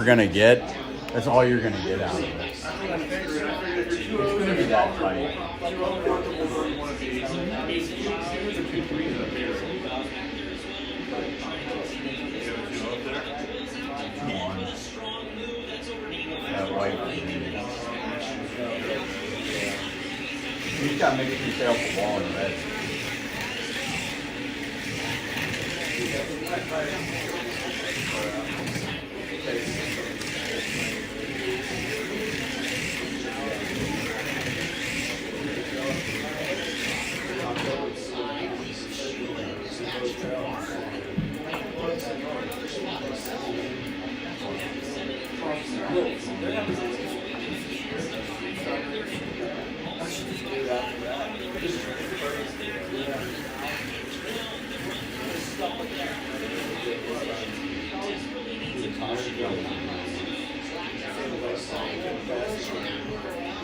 You're gonna get. That's all you're gonna get out of it. It's gonna be that tight. That white. You just gotta make sure you stay off the wall in the red.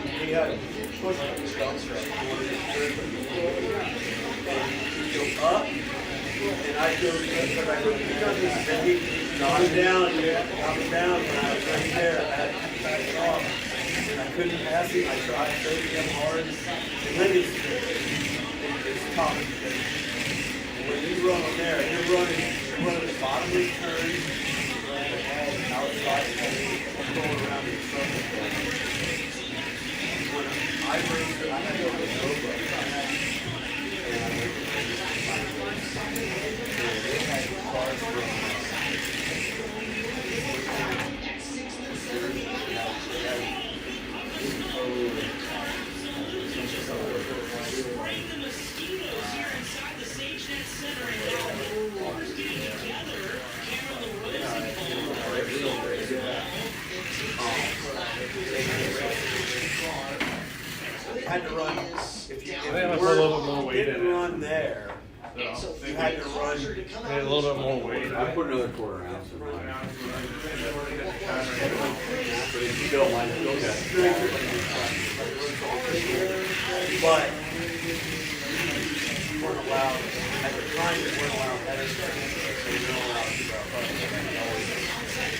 He had to push the dumpster up, and I go and he knocked me down, and when I was right there, I had to back it off, and I couldn't pass him. I tried so damn hard, and then it's tough. When you run on there, you're running the bottom of the turn, outside, going around in circles. I had to go to the Nova. And I went to they had cars from had to run if you didn't run there. So you had to run a little bit more weight. I put another quarter ounce in mine. But if you don't mind, it's okay. But you weren't allowed at the time. You weren't allowed headers, so you weren't allowed to go.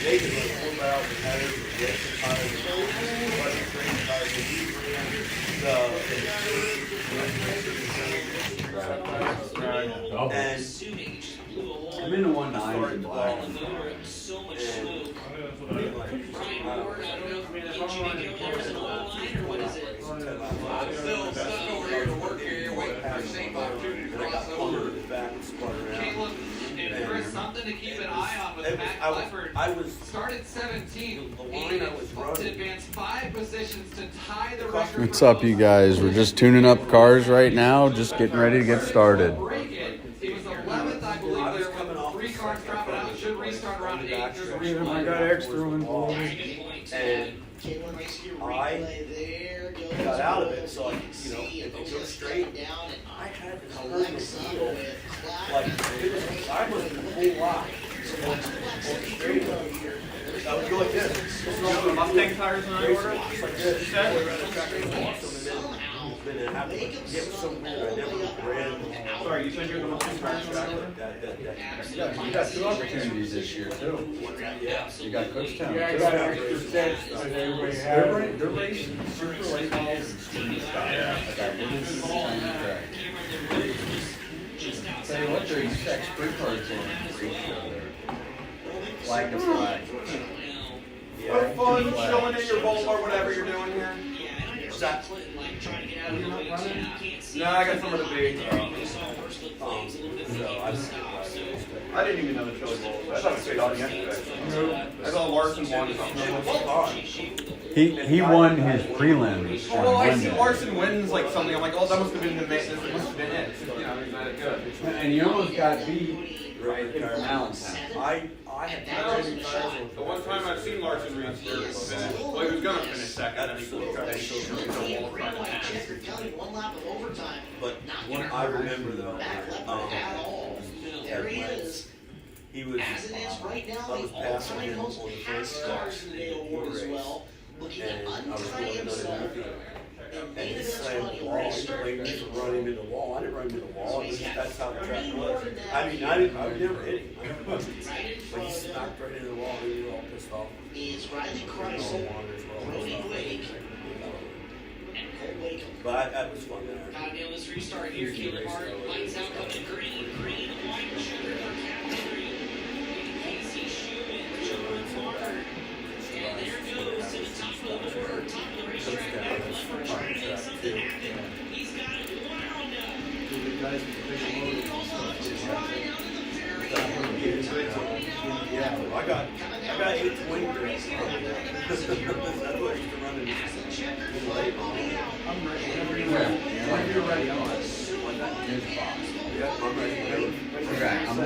They could run full barrel headers with racing tires, training tires, and we ran and I'm in the 1.9 in black. Something to keep an eye on with Matt Clifford. I was started 17th. The line I was running. To advance 5 positions to tie the record. What's up, you guys? We're just tuning up cars right now, just getting ready to get started. He was 11th, I believe. I was coming off 3 cars dropping out. Should restart around 8. I got extra one. And I got out of it, so if it goes straight, I had to turn the wheel. Like, I was in the whole lot. Straight. I would go like this. Mustang tires in order? Like this. Then it happened. It was so weird. I never ran. Sorry, you said you're the Mustang tires in order? You got 2 opportunities this year, too. You got Kutztown. Yeah, I got extra sets that everybody has. They're racing super late balls and street stuff. Like I did this tiny track. Tell you what, there you stack sprint cars on the show there. Flag to flag. Have fun showing in your bowl or whatever you're doing here. No, I got some of the big. I didn't even know the chili bowl. I thought it stayed on yesterday. I thought Larson won something. He won his prelims. Well, I see Larson wins like something. I'm like, oh, that must have been the mix. This must have been it. You know, he's not good. And you almost got beat right in Allentown. I had The one time I've seen Larson reach third, well, he was going to finish second, and he tried to show the wall front. But I remember though, There he is. he was, As it is right now, I was the passing all-time him on most the passed first cars in the award as well. Looking at and I was untying going himself. underneath him. And And made he it as slammed the running wall, race he start. played me to run him into the wall. I didn't run him into the wall, that's how the track was. more than I mean, I would never hit him. But he smacked right into the wall, and we were all pissed off. is Riley Kreisel, Brody Blake, and Cole Wakem. But that was fun there. Nail this restart here. Caleb Hart lights out, comes to green, white sugar for Captain Casey Schumann, John Clark. And there goes to the top of the order, top of the racetrack. Back left, trying to make something happen. He's got it wound up. Yeah, I got 820 there. That's what I used to run in. I'm ready. When you're ready, I'm ready. Yeah, I'm ready. Okay, I'm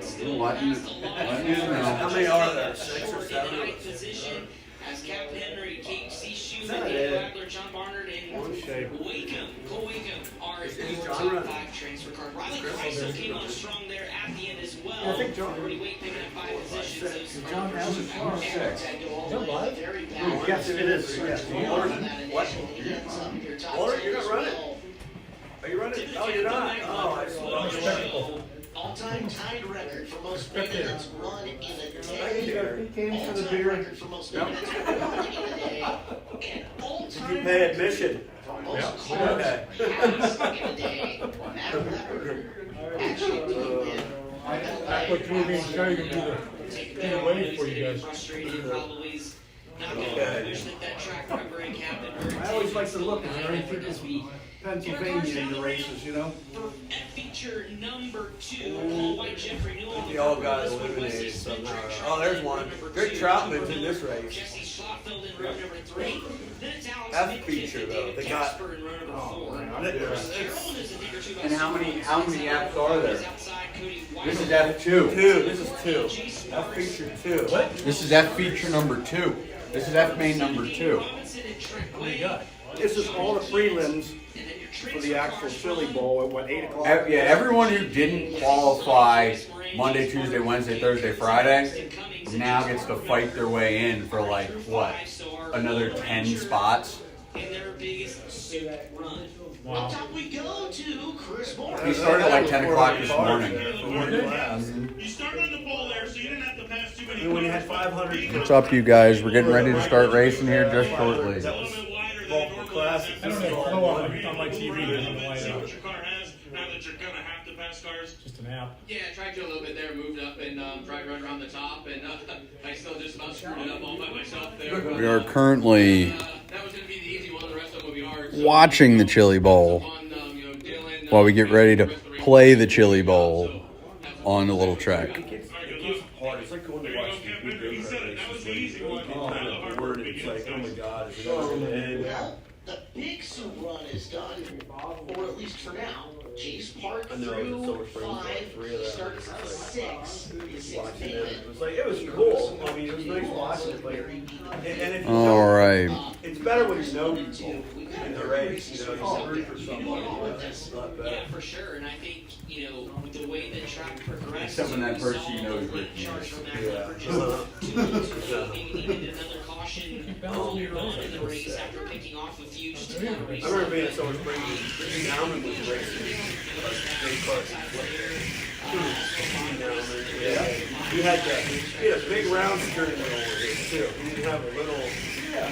just letting you know. How many are there? 6 or 7? Ninth position as Cap Henry, Casey Schumann, that Dave it? Wagler, John Barnard, and Cole Wakem are your top 5 transfer card. Riley Kreisel came on strong there at the end as well. I think John. Brody Wake picking up 5 positions. John has his car. John live? Yes, it is. Yes. What? Or you're not running? Are you running? Oh, you're not. Oh, I saw. All-time tied record for most minutes run in a day. He came for the beer. Record for most minutes run in a day. And all-time You pay admission. most cars Okay. passed in a day. That record actually did win. That's what you were being trying to do. Get away for you guys. Frustrated, probably not going to wish that track record and captain. I always like to look at there ain't people from Pennsylvania in the races, you know? At feature number 2, Paul White, Jeffrey Newell. They all got eliminated somehow. Oh, there's one. Greg Troutman's in this race. Jesse Schlottfeld in row number 3. Then it's Alex That's Nick feature, and though. David They got- Casper in row number 4. This And how many apps are there? Outside, Cody White. This is F2. This is 2. That feature 2. This is F feature number 2. This is F main number 2. Robinson and Trent Way. This is all the prelims for the actual Philly Bowl at what, 8 o'clock? Yeah, everyone who didn't qualify Monday, Tuesday, Wednesday, Thursday, Friday now gets to fight their way in for like, what, another 10 spots? In their biggest suit run. Up top we go to Chris Moore. We started at like 10 o'clock this morning. You started on the pole there, so you didn't have to pass too many When you cars. had 500. What's up, you guys? We're getting ready to start racing here just shortly. A little bit wider than Bulk it normally classes. is. I don't have flow on my TV. See what your car has now that you're gonna have to pass cars. Just an app. Yeah, I tried to do a little bit there, moved up and tried right around the top, and I still just about screwed it up all by myself there. But, We are currently that was going to be the easy one. The rest of them will be hard. watching the Chili Bowl Dylan, while we get ready to play the Chili Bowl on the little track. It's hard. It's like going to watch the He said it. That was the easy one. Oh, the word, it's like, oh my God. Is it over? And Well, the big suit run is done, or at least for now. Chase Park I know, it's through Silver Springs, 5, like 3 of them. starts at 6. Is 6 watching it, payment. it was like, it was cool. I mean, it was nice watching it. Like, and if you All know, right. it's better when you know people in the race. You know, you root for somebody. That's a lot Yeah, better. for sure. And I think, with the way the track progressed, Except when that we person saw you know is a Ricky. charge from that Yeah. for just 2 minutes or so. Maybe needed another caution earlier on in the race after picking off a few just to kind of I remember being at Silver Springs. Gene Alman was racing. Yeah. He had a big round steering wheel with it too. He didn't have a little, he had a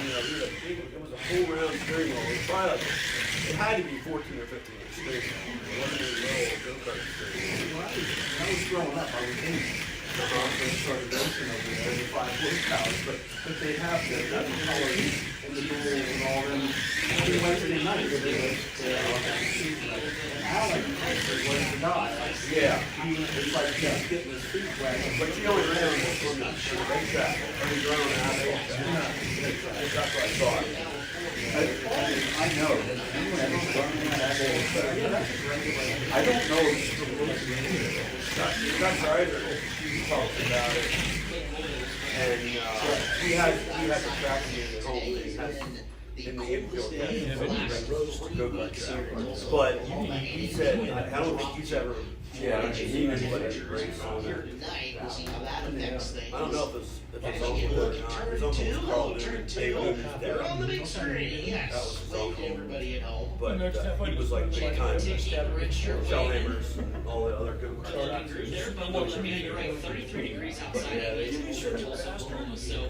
big, it was a full round steering wheel. It was probably like, it had to be 14 or 15 inch steering wheel. It wasn't a little go-kart steering wheel. I was growing up, I was in. They started racing over there, the 5 horsepower, but they have the colors and the doors and all them. Every Wednesday night, it was, Alec, was the guy. Yeah. It's like just getting his feet wet. But you only ran on the racetrack. I mean, you're on an racetrack. That's what I thought. I know. I don't know. Scott Ryder talked about it. And we had the track meeting at home. He had in the infield go-kart track. But he said, I don't think he's ever. Yeah, he was like a race on there. Tonight, we'll see how that affects things. I don't know if it's over or not. His uncle's called him and they moved there. We're on the big screen, That was yes. his Wave to uncle. everybody at home. But he was like big time. Shellhammers and all the other go-karts. There, but what I mean, you're right, 33 degrees outside.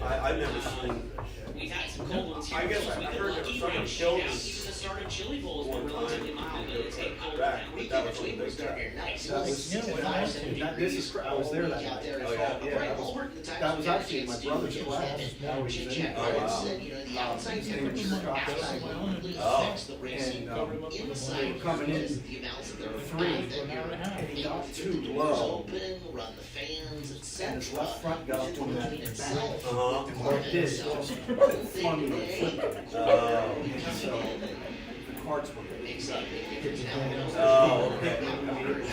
I've never seen. We've had some cold ones here. I guess We've I been heard there lucky was right some now. killed Even the start of chili bowls were one relatively time. mild, but it's getting cold Back, now. but that was on the big track. This is, I was there that night. Oh, yeah. That was actually my brother's class. That was in it. Oh, wow. Oh. And they were coming in three, and he got too low. And his left front got up to that back. Uh-huh. And what it did, just flung me to the flip. So the carts were big. Oh, okay. Even the wind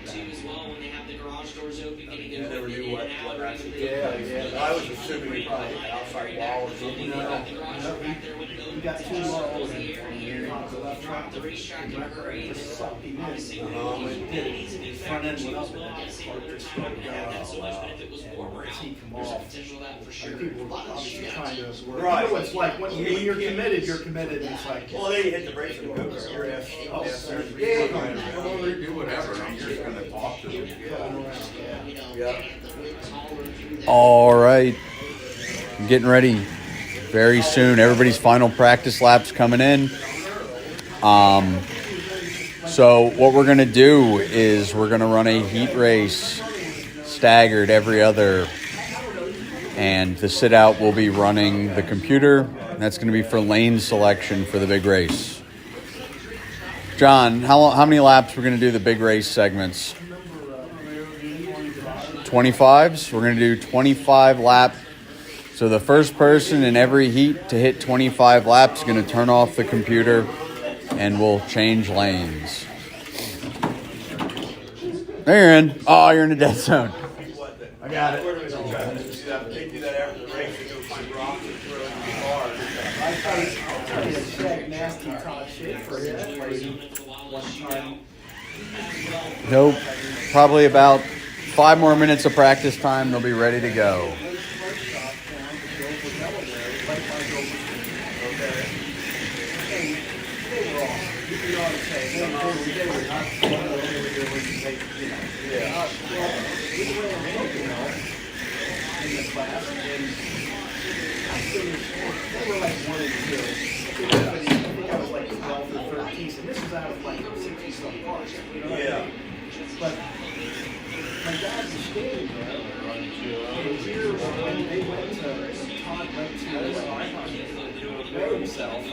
too as well, when they have the garage doors open, getting I never equipment knew in what and out. actually Yeah. I was assuming he probably had an outside wall or something. No, he got too low and he got the left front. The racetrack in a hurry. He did. Front end went up and well. that Yes, car just started going. so much, but if it was warmer out, Heat come there's a off. potential of that for sure. And people were obviously trying to work. Right. You know, it's like when you're committed, you're committed. It's like, Well, then you hit the brakes and go, your ass. oh, Well, they do whatever. I'm just gonna talk to them. Yeah. All right. I'm getting ready very soon. Everybody's final practice laps coming in. So what we're going to do is we're going to run a heat race staggered every other. And the sit out will be running the computer. And that's going to be for lane selection for the big race. John, how many laps we're going to do the big race segments? 25s. We're going to do 25 lap. So the first person in every heat to hit 25 laps is going to turn off the computer and we'll change lanes. There you're in. Oh, you're in the dead zone. I got it. They do that after the race. They go find rocks and throw it in the car. I tried to check nasty top shit for him one time. Nope. Probably about 5 more minutes of practice time. They'll be ready to go. Yeah. But my dad was staying there. Here, when they went to Todd went to weigh himself, the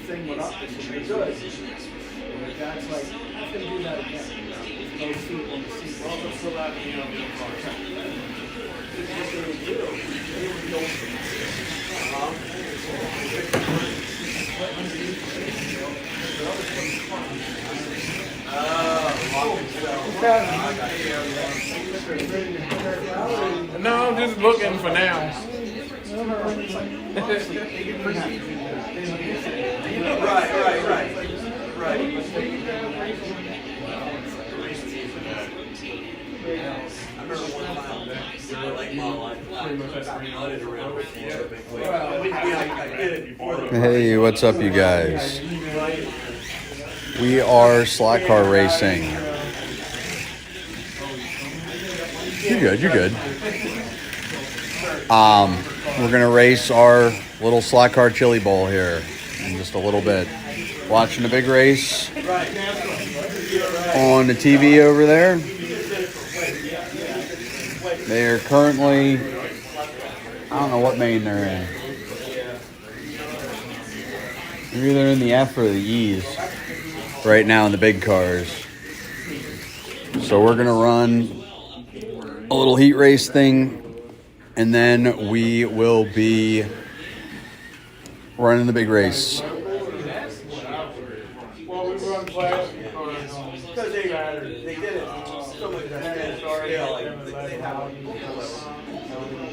thing went up and said, "You're good." And my dad's like, "I'm gonna do that again." No seat on the seat. Well, let's go back and what they would do, they would go No, I'm just looking for now. Right. I remember one time we were like, Mom, I hunted around before. I did it before. Hey, what's up, you guys? We are slot car racing. You're good, you're good. We're gonna race our little slot car chili bowl here in just a little bit. Watching the big race on the TV over there. They are currently, I don't know what main they're in. They're either in the F or the E's right now in the big cars. So we're going to run a little heat race thing, and then we will be running the big race. Because they did it so much scale. like, they have like,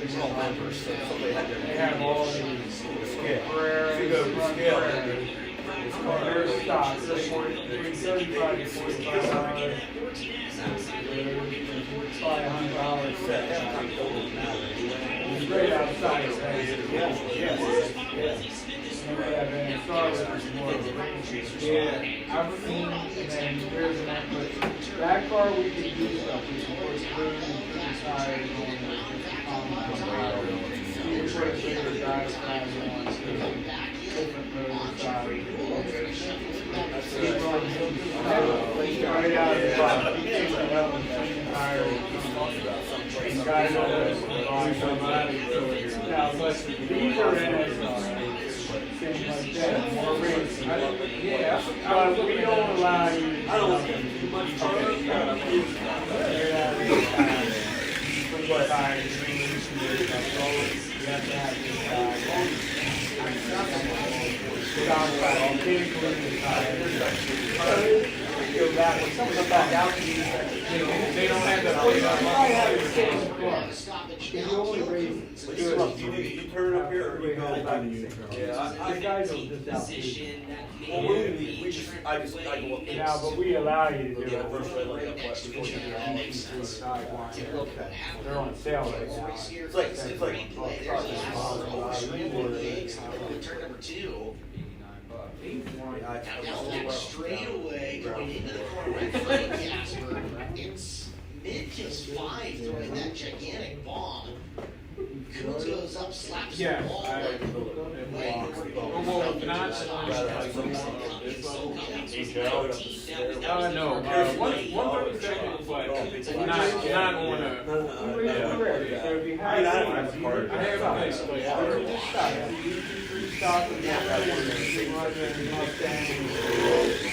it's all members, so they had their. They have all these Scale. Ferraris, If you go to the scale, it's called. their stock, they're between $35 and $45. Probably $100 set. It's great outside. Yeah, I've seen, and then there's an output. That car we could do stuff. We can put food and food tires on the we can put a bigger drive size on different motor size. Right out of the box. He takes it up and clean the tires. And guys on those somebody. Now, these are NSR. Things like that, more race. Yeah, but we don't allow you. I don't want to too much time. But tires, you have to have these tires. Go back, when someone comes back out to you, they don't have that. You only raise. You turn up here or you go back? Yeah, The guys will just out. well, I go up. Now, but we allow you to do it. Yeah, first red light up west before you get on. Okay. They're on sale right now. It's like. Turn number 2. Now back straight away, going into the corner, right front Casper. It's mid-kiss 5 throwing that gigantic bomb. Coons goes up, slaps the ball. No. 137 was like not on a. I have basically.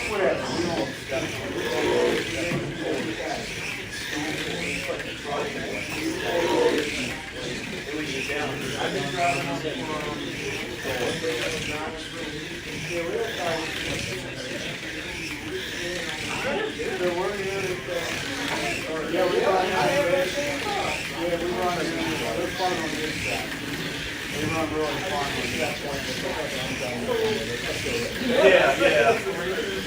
Whatever. I've been driving on the Yeah.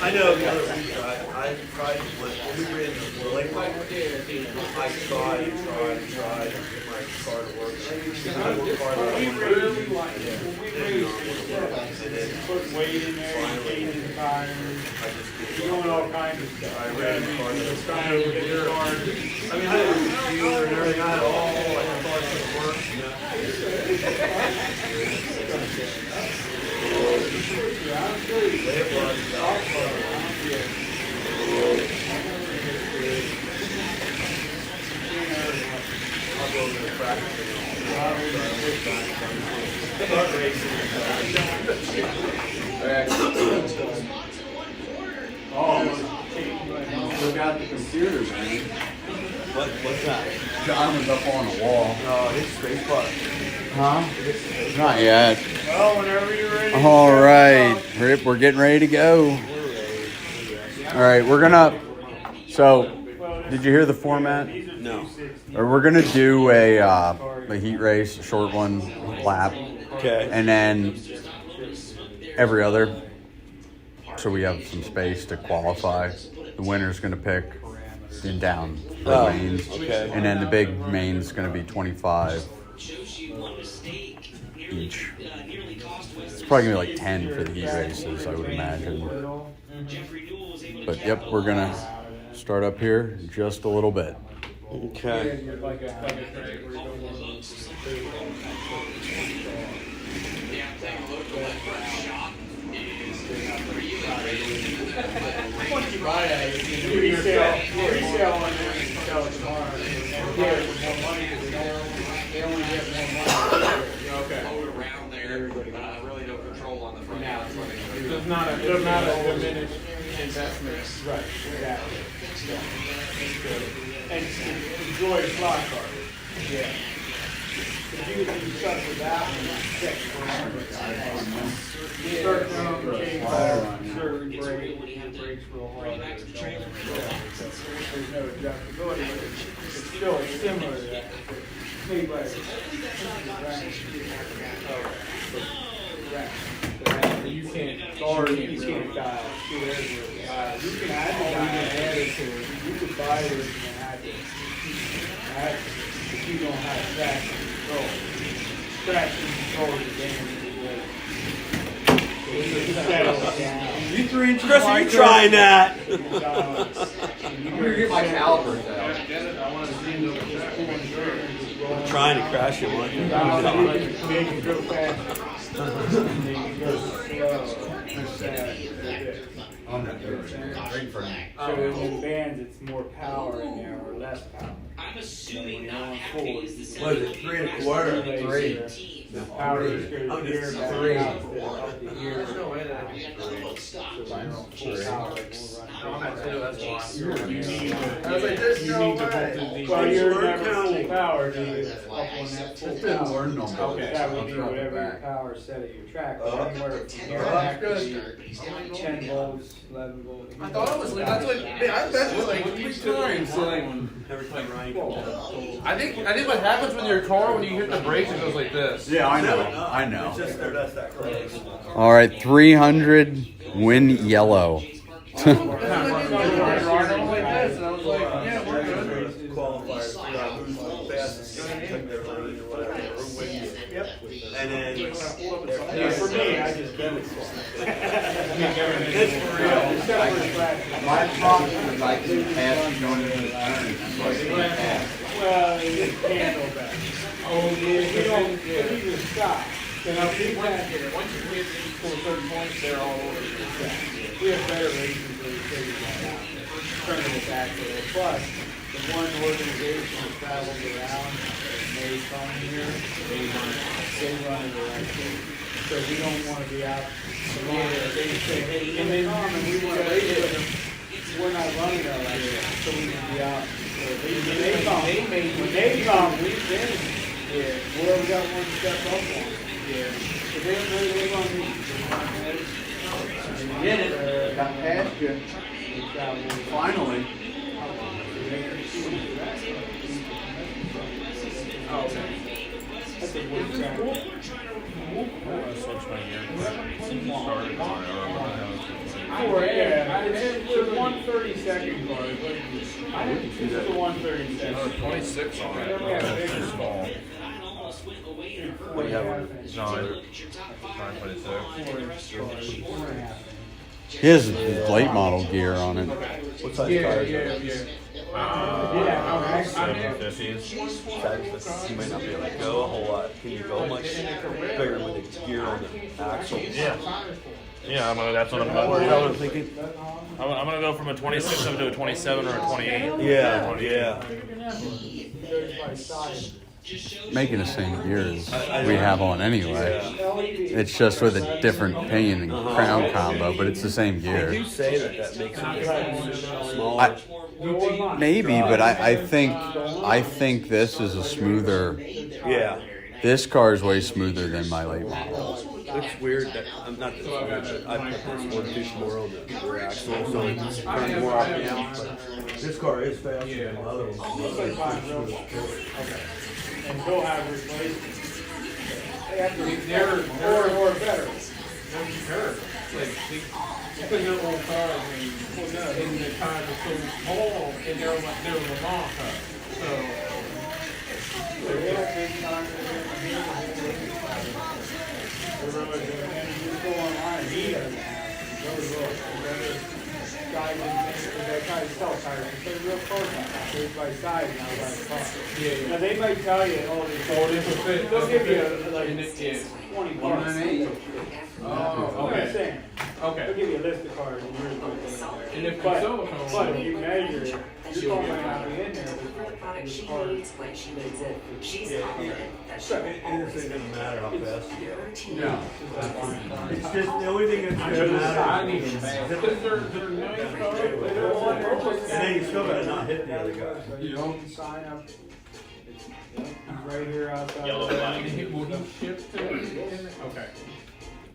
I know the other week, I tried when we were in the lake, I tried to get my car to work. Put weight in there, changing the tires, doing all kinds of stuff. I ran the car to Just trying to get your car. I mean, I had a computer and everything, I had all, I thought it was work. I'll go to the practice. Start racing. Look out the computer, man. What's that? John was up on the wall. No, it's straight butt. Huh? Not yet. Well, whenever you're ready. All right, Rip, we're getting ready to go. All right, we're gonna. So, did you hear the format? No. Or we're gonna do a heat race, a short one, lap, Okay. and then every other. So we have some space to qualify. The winner's gonna pick in down the mains, okay. and then the big main's gonna be 25 each. It's probably gonna be like 10 for the heat races, I would imagine. But yep, we're gonna start up here in just a little bit. Okay. Resale on there, sell it tomorrow. And get it with more money because they only get more money. Okay. Load around there, really no control on the front end. There's not a diminished investment. Right, exactly. And enjoy a slot car. Yeah. you start with that one, it's sick. You start down the chain certain brakes real hard. There's no adjustability, but it's still similar to that. Maybe like you can't guard, you can't do whatever. You can add it to it. You could buy it and add it. If you don't have traction control. Traction control is dangerous. Chris, are you trying that? I'm gonna get my calipers out. I'm trying to crash it one. They can go fast. They can go slow. I'm not doing it. Great for me. So in bands, it's more power in there or less power. I'm assuming not happy is the What is it, 3 1/4? 3. The power is going to hear back out instead of up the ear. We got the hook stop. So full power. I was like, there's no way. Well, you're never full power, do you? That's Up why I on that said full It's been power. learned on both. That would be whatever your power set at your track. But anywhere from here Oh, back that's to good. 10 volts, 11 volts. I thought it was like, that's like, man, I bet it like 3 times. Every time Ryan comes out. I think what happens with your car when you hit the brakes, it goes like this. Yeah, I know. It's just that's that close. All right, 300 win yellow. Qualifiers, who's the fastest, took their lead or whatever. Yep. And then, Yeah, for me, I just bet it's it's for real. My problem is I keep passing going into the turn. So I can't pass. Well, you can't go back. Oh, if you just stop, then I'll be back here. Once you hit to a certain point, they're all over the track. We have better races where we figure that out. Turning it back there. Plus, the one organization that travels around, they come here, they run it right here. So we don't want to be out. They say, hey, and they come and we want to race with them. We're not running out like that, so we can be out. So when they come, we've been, where we got one step up on. Yeah. So they run these. Did it. Got past you. Finally. That's a good track. It's a 132nd car. I think this is a 132nd. 26 on it. It's small. What do you have on No, 926. He has late model gear on it. What size tires are those? 750s. You might not be able to go a whole lot. Can you go much bigger with the gear on the axle? Yeah. Yeah, that's what I'm I going was thinking. I'm going to go from a 26 up to a 27 or a 28. Yeah, yeah. Making the same gear as we have on anyway. It's just with a different pinion and crown combo, but it's the same They gear. do say that makes it smaller. Maybe, but I think this is a smoother. Yeah. This car is way smoother than my late model. It's weird that I'm not this weird, but I put this one fish more on the rear axle, so it's kind of more off me out. But this car is faster than the other one. And go have replacements. They have to be more better. Because your old cars, in the time was so small, and they were a long car. So, They have big cars. You go online, he doesn't have. Go look. Guys that guys sell tires. It's a real car. They by size, not by cost. yeah. Now they might tell you, oh, they'll give you like 20 cars. Oh, That's what I'm saying. Okay. They'll give you a list of cars and yours might be in there. And if But, you sell a car, but if you measure it, your she'll car be might not fine. be in there. For the product she needs when she needs it. She's confident that she It doesn't matter how fast you go. her team. No. It's just the only thing that's going to matter. I need them back. Because they're nice cars. And then you still got to not hit the other guy. You don't sign up. He's right here outside. Yellow the flag. building. Will he ship to? Okay.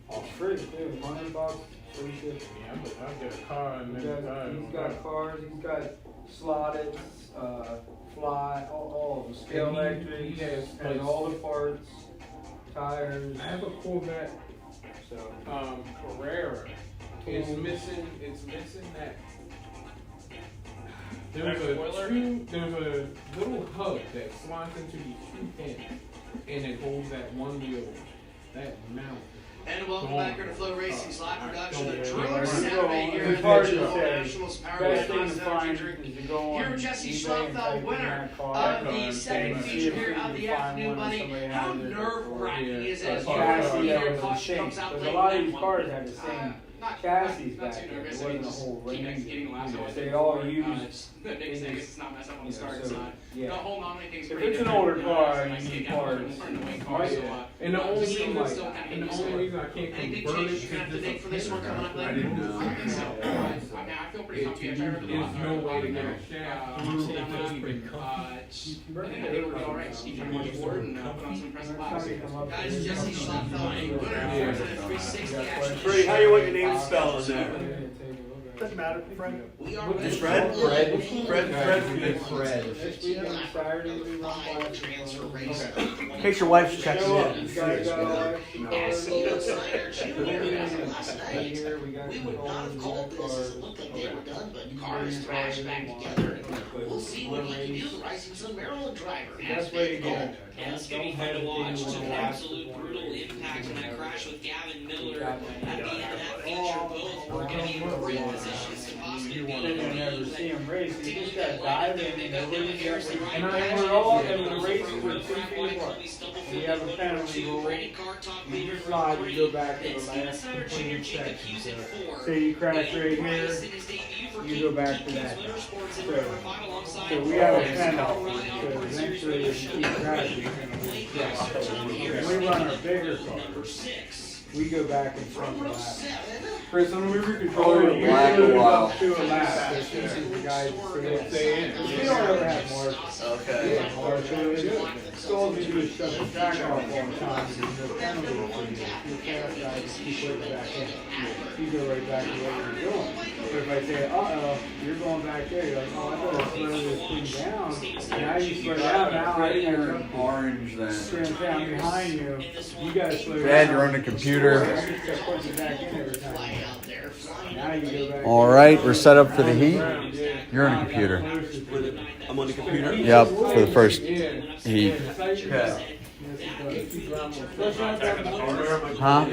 Oh, free too. $100, free shit. Yeah, I'll get a car and He's then got cars. He's got slotted, fly, all of them. Scale electric. He has Has all the parts, tires. I have a Corvette So Carrera. It's missing that. There's a little hub that slides into these two pins, and it holds that one wheel, that mount. And welcome back here to Flow Racing's live production of Drew Right. Saturday here It's at hard the to National say. Nationals Power Best by thing to Keystone find Drink. is to go on Here, Jesse eBay and Schlafeld, type in winner that car of the and second see feature if here you of can the find afternoon, one buddy. somebody How has it for nerve-wracking is it a as you chassis your that was the caution same. comes out Because late a lot of in these that cars one? had the same Not chassis too back then. nervous. It wasn't a whole Keep range. executing last one. They all used. The biggest thing is it's not messed up on the start so, side. yeah. The whole nominee thing's If pretty it's an different. older car, I see you it need got more parts. in the wing car, so, And the only still reason, still kind of and the getting only started. reason I can't Anything convert it change to you're gonna have to just date for this one coming up later? I didn't know. I think so. I mean, I feel pretty comfy. I tried to There's no way to get a shaft. and I think I did pretty all right. Steve came on board and put on some impressive laps. Guys, Jesse Schlafeld, winner of the 360 action. Freddie, how do you want your name spelled in there? Doesn't matter, Fred. We are Just Fred? Fred. Fred. Next week on Saturday, we run by Transfer race. In case your wife's checking Show up. in. You guys got all that? Last night, we would not have called this as it looked like they were done, but cars crashed back together. We'll see what he can do. The Rising Sun Maryland driver has Best way to been get called. it. And it's going to be fun to watch. Just an absolute brutal impact in that crash with Gavin Miller. At the end of that feature, both were going to be in great positions to possibly be You never see him race. He just got dive in and nobody's got. And we're all in the race for 2 feet apart. We have a penalty rule. You slide, you go back to the last completed section. Say you crash right here, you go back to that. So we have a penalty. So eventually, if you keep crashing, you're going to lose track. When we run our bigger cars, we go back in front of that. Chris, on the river controller, you usually up to a lap. As soon as the guys stay in. We don't ever have more. Okay. So all you do is shut the track off all the time. There's no penalty for you. If you're fast guys, keep right back in. You go right back to what you're doing. But if I say, you're going back there, you're like, I better slow this thing down. Now you slow down. Now I didn't Orange then. sprint down behind you. You gotta slow down. Dad, you're on the computer. Now you go back. All right, we're set up for the heat. You're on the computer. I'm on the computer. Yep, for the first heat. Okay. Huh? Nah.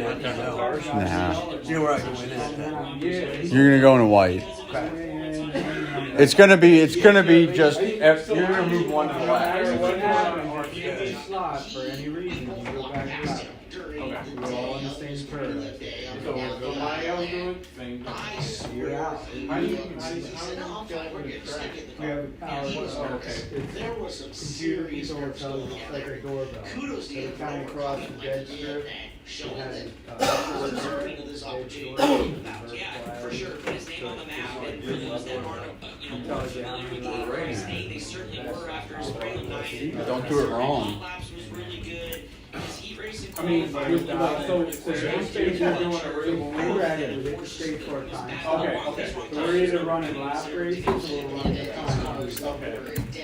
Do you know where I go in at? You're gonna go in white. It's gonna be just. You're gonna move one to the left. What happens if you get slot for any reason, you go back left. We're all on the same curve. So if nobody else do it, same thing. You're out. How do you We have a power. There was some Computer serious control tells us it's like a doorbell. Kudos to So you it kind of crosses the dead strip. showing It that has, deserving of this opportunity. Yeah, for sure. Put his name on the map. And for those that aren't, more familiar with the race, they certainly were after his prelim night. Don't do it wrong. Laps was really good. His heat racing I mean, so this stage you're doing a race. When we were at it, it's straight for a time. Okay. So we're either running lap races or we're running time races. Okay.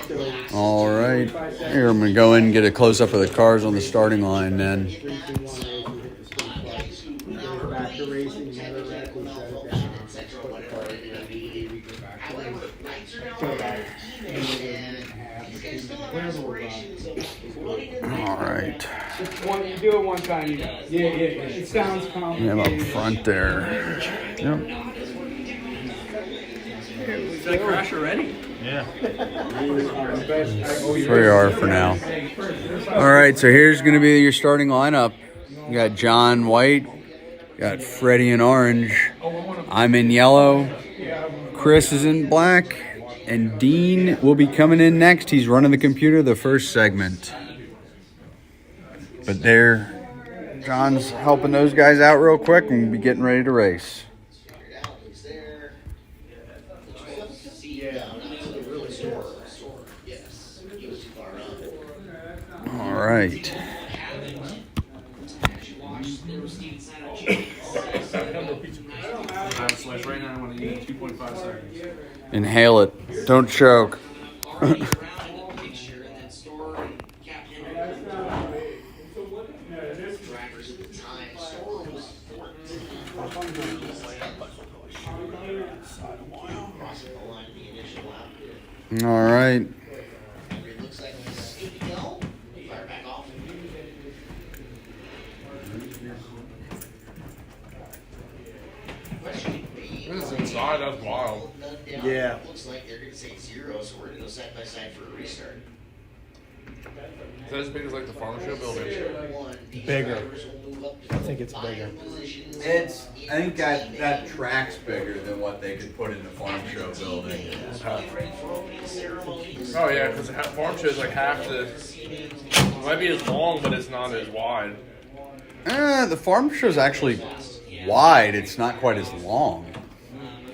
So All right. Here, I'm gonna go in and get a close up of the cars on the starting line. Then 3, 2, 1 race, we hit the sprint flag. We're back to racing, never wreck, we shut it down. Put the car in, we go back to racing. So that ended in a minute and a half, whatever we're running. all right. You do it one time, you know. Yeah. It sounds We complicated. have up front there. Yep. Is that a crash already? Where you are for now. All right, so here's going to be your starting lineup. You got John White, got Freddie in orange. I'm in yellow. Chris is in black, and Dean will be coming in next. He's running the computer the first segment. But John's helping those guys out real quick, and we'll be getting ready to race. right. Right now, I want to eat 2.5 seconds. Inhale it. Don't choke. Drivers at the time, Storm was 14. Crossing the line in the initial lap. All right. It looks like he's good to go. Fire back off. This is inside, that's wild. Yeah. Looks like they're going to say 0, so we're going to go side by side for a restart. Is that as big as like the farm show building? Bigger. I think it's bigger. I think that track's bigger than what they could put in the farm show building. Oh yeah, because the farm show is like half the. It might be as long, but it's not as wide. The farm show's actually wide. It's not quite as long.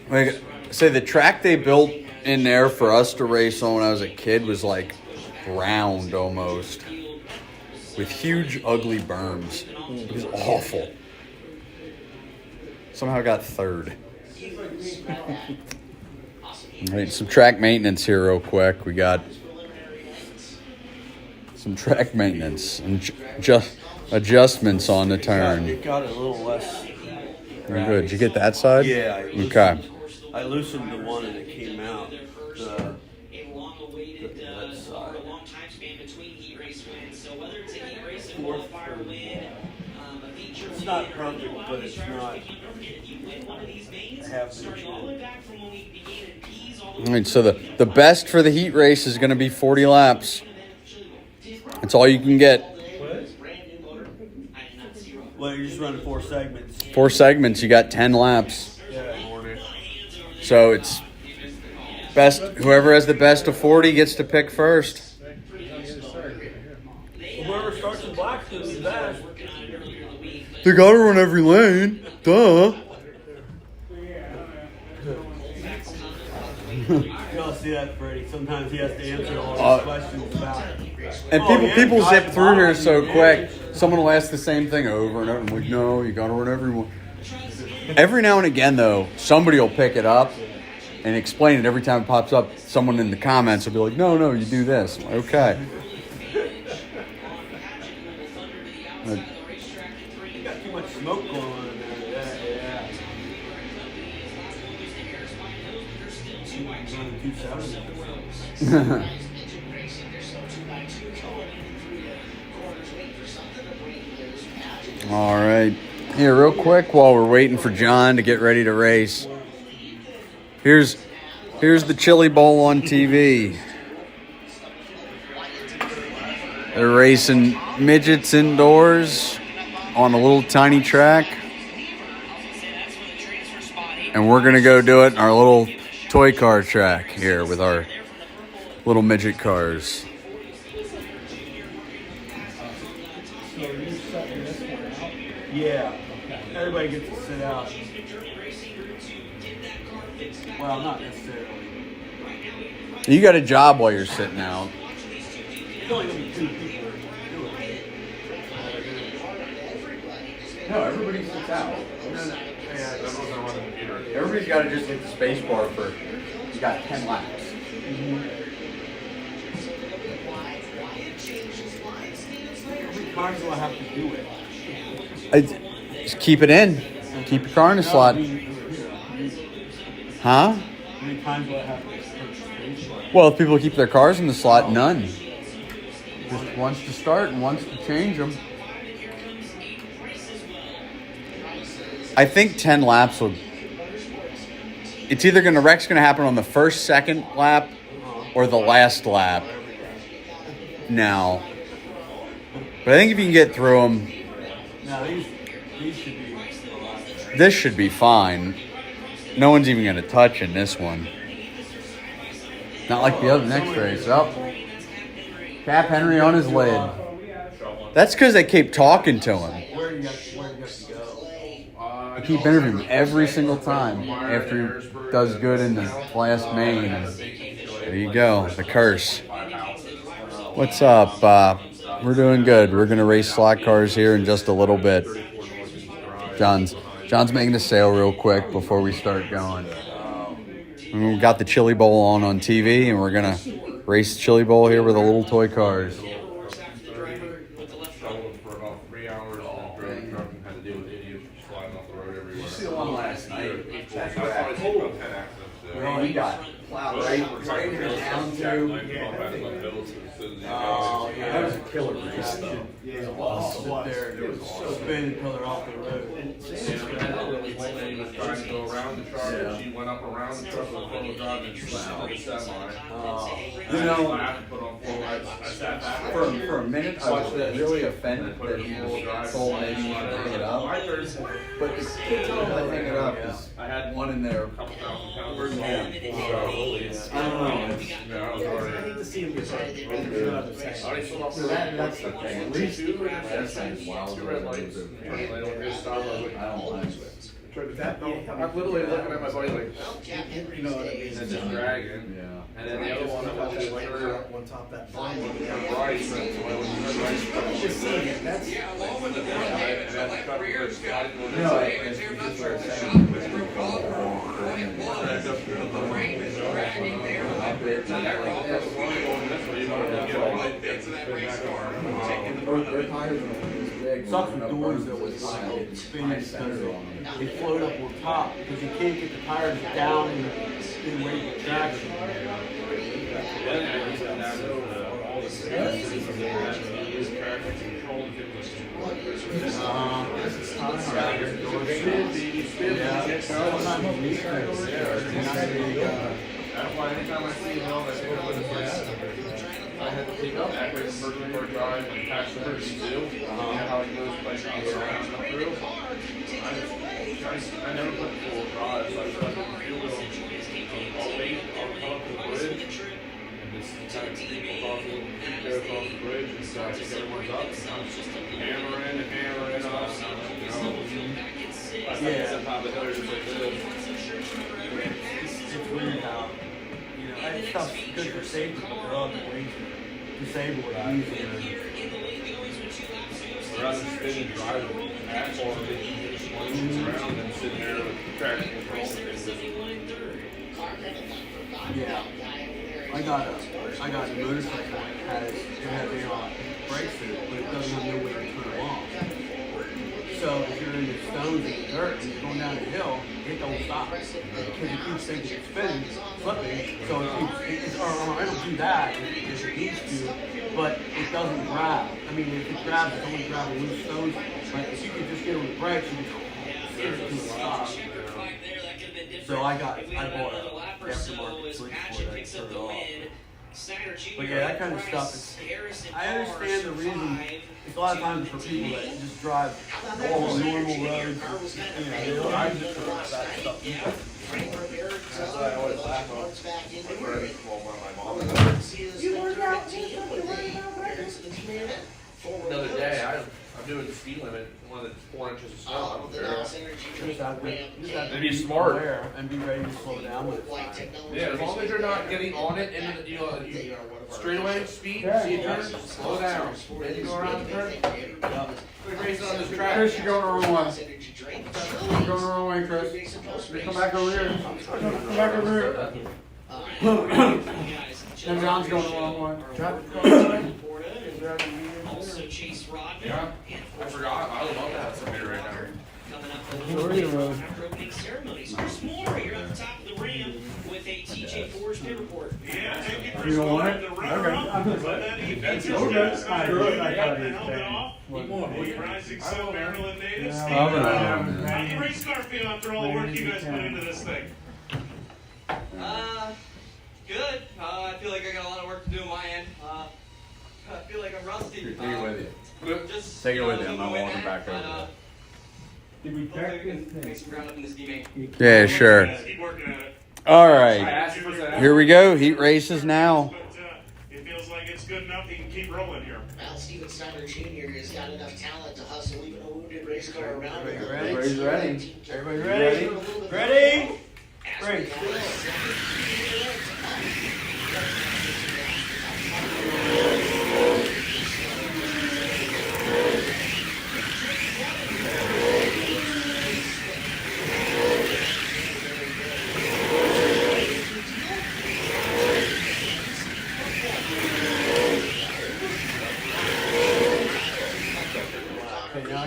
Like, say the track they built in there for us to race on when I was a kid was like round almost, with huge ugly berms. It was awful. Somehow got third. Right, some track maintenance here real quick. We got some track maintenance and just adjustments on the turn. It got a little less. Good. Did you get that side? Yeah. Okay. I loosened the one and it came out. That side. It's not perfect, but it's not half the All right, so the best for the heat race is going to be 40 laps. That's all you can get. Well, you're just running 4 segments. 4 segments, you got 10 laps. Yeah. So it's best. Whoever has the best of 40 gets to pick first. Whoever starts in black's going to be best. They got to run every lane. Duh. You all see that, Freddie. Sometimes he has to answer all these questions about it. And people zip through here so quick. Someone will ask the same thing over and over. I'm like, no, you got to run everyone. Every now and again, though, somebody will pick it up and explain it every time it pops up. Someone in the comments will be like, no, you do this. I'm like, okay. You got too much smoke going on in there. Yeah. Running 270. All right. Here, real quick, while we're waiting for John to get ready to race. Here's the Chili Bowl on TV. They're racing midgets indoors on a little tiny track. And we're going to go do it in our little toy car track here with our little midget cars. Yeah. Everybody gets to sit out. Well, not necessarily. You got a job while you're sitting out. There's only going to be 2 people do it. No, everybody sits out. Everybody's got to just hit the space bar for, you got 10 laps. How many times do I have to do it? Just keep it in. Keep your car in the slot. Huh? How many times do I have to do it? Well, if people keep their cars in the slot, none. Just once to start and once to change them. I think 10 laps will. It's either wreck's going to happen on the first, second lap or the last lap. Now. But I think if you can get through them. No, these should be a lot. This should be fine. No one's even going to touch in this one. Not like the other next race. Oh. Cap Henry on his lid. That's because they keep talking to him. Where do you got to go? I keep interviewing him every single time after he does good in the last main. And there you go, the curse. What's up? We're doing good. We're going to race slot cars here in just a little bit. John's making a sale real quick before we start going. And we got the Chili Bowl on TV, and we're going to race Chili Bowl here with the little toy cars. For about 3 hours, drove the truck and had to deal with idiots sliding off the road everywhere. Did you see the one last night? I saw about 10 accidents. Well, he got plowed right in the down too. Oh, yeah, that was a killer race. Yeah, it was. It was so spinning until they're off the road. Lady was trying to go around the truck, and she went up around the truck with a four-wheel drive and slammed the semi. You know, I have to put on full lights. I sat back for a minute, I was really offended that he told me he wanted to hang it up. But the kid told him to hang it up because I had one in there. couple thousand pounds. I don't know. Yeah, I was already. I hate to see him get hurt. I already sold off the That's the thing. At least two red lights. I don't like it. I'm literally looking at my buddy like, You know what I mean? and then just dragging. Yeah. And then the other one, I was just like, On top of that farm. right, so I was Just seeing it, that's. Yeah, along with the front damage, I like the rear's got No, damage here. I'm not sure if the shock was broke off or what it was. The frame is dragging there. That rock was flying bits of that race car. Taking the front of it. Sucks with doors though with spinning because they float up on top because you can't get the tires down in weight of traction. That's why anytime I see him, I think I'm I had to take up that way first car drive and patch the first two. How he goes like around and through. I never put the full drive, so I just let the fuel go. I'll wait, I'll come up to the bridge and just kind of take off the bridge and so I think everyone's up. Hammering up. I think on top of the hill just like this. It's weird how, that stuff's good for safety, but they're all the ways disabled easier. We're out of spinning driving axle and they around and sitting there with traction control. Yeah. I got a motorcycle that has a brake suit, but it doesn't have no way to turn it off. So if you're in the stones and the dirt and you're going down a hill, it don't stop. Because it keeps thinking it's spinning, slipping, so it keeps, or I don't do that if it needs to, but it doesn't grab. I mean, if it grabs, it's only grabbing loose stones. But if you could just get on the brakes, you can stop. So I bought an aftermarket switch for that to turn it off. But yeah, that kind of stuff is, I understand the reason. It's a lot of times for people that just drive all on normal roads. I just that stuff. That's why I always laugh Another day, I'm doing the speed limit, one that's 4 inches of snow. Just be smart. And be ready to slow down when it's fine. Yeah, as long as you're not getting on it in the straightaway speed, see a turn, slow down. Then you go around the turn. Quick race on this track. Chris, you're going the wrong way. You're going the wrong way, Chris. Come back over here. Come back over here. And John's going the wrong way. Also Chase Rodman. Yeah, I forgot. I would love to have some beer right now. Coming up after opening ceremonies. Chris Moore, you're at the top of the rim with a TJ Forrest pit report. Yeah, thank you for You don't want the it? runner-up. Okay. But then he features Okay. guys I who really got like the how helmet he's off. The rising Sun Maryland native, Yeah. Steve. Yeah. How's the race car feel after all the work you guys put into this thing? Good. I feel like I got a lot of work to do on my end. I feel like I'm rusty. Take it with you. Just, Take it with you. moving I'm not away walking that, back over but, Did we hopefully check we can this make some ground up in this D-main. Yeah, sure. Keep working at it. All I right. asked for that. Here we go. Heat races now. But it feels like it's good enough he can keep rolling here. Well, Steven Steiner Jr. has got enough talent to hustle even a wounded race car around. Everybody ready? Everybody ready? Ready? Break.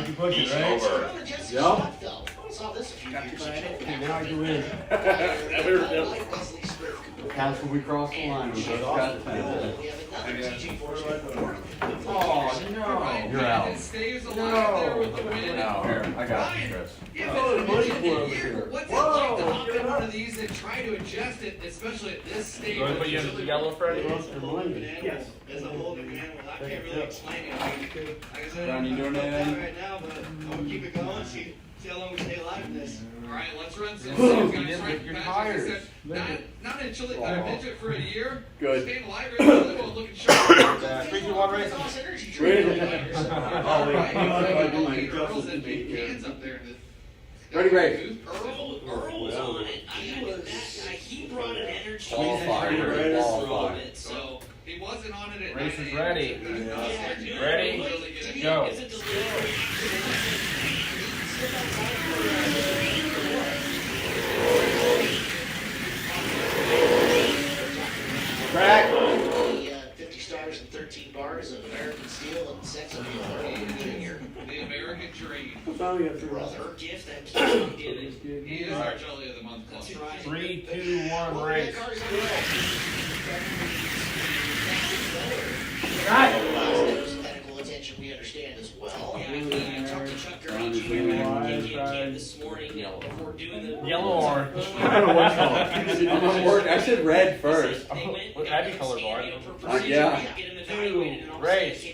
you push it, He's right? over. Saw this a few years ago. And now you win. Counts when we cross the line. We both got 10. We have another TJ Force. Oh, no. You're out. It stays alive there with the win. No, here, I got you, Chris. Yeah, Oh, but the money imagine for a over year, here. what's Whoa, it like to hop get in it one up. of these and try to adjust it, especially at this stage? But you have the yellow, Freddy? Yes. As a whole new animal, I can't really explain it. I mean, like I said, Ron, you doing I'm anything? right now, but I'm gonna keep it going. See how long we stay alive in this. All right, let's run some Boom. guys. Right, You're guys, tired. like I said, not in Chile, a midget for a year. Good. Staying alive really well, looking sharp. 3, 2, 1, race. Girls that make cans up there. Ready, race. Earl was on it. He brought an energy Qualified, that right? was Qualified. it. So He wasn't on it at Race 9 is a.m. ready. Ready? Really Go. it's a delivery. Crack. 50 stars and 13 bars of American Steel and Sex Appeal Junior. The American Dream. Brother. Gift that Keystone did it. He is our Jelly of the Month club. That's right. 3, 2, 1, race. Medical attention we understand as well. Yeah, I talked to Chuck Gurney Jr. back in camp this morning before doing the Yellow or orange? I don't know what color. I said red first. They went, Well, got that'd be him scanned, colorblind. you know, for procedure, Yeah. get him evaluated, and all of a Race. sudden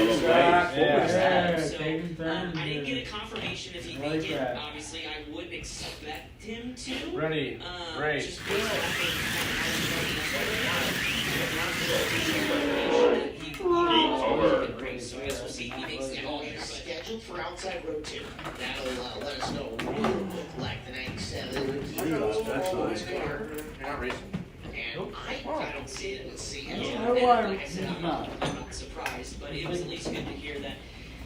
came back. Yeah. So, taking turns. I didn't get a confirmation if he Like make it. that. Obviously, I wouldn't expect him to. Ready, race. Just based on so I guess we'll see if he makes it all here. But Scheduled for outside road 2. That'll let us know real quick, like the 97. You're not racing. And I don't see it. Let's see. why Like I said, he's I'm not. not surprised, but it was at least good to hear that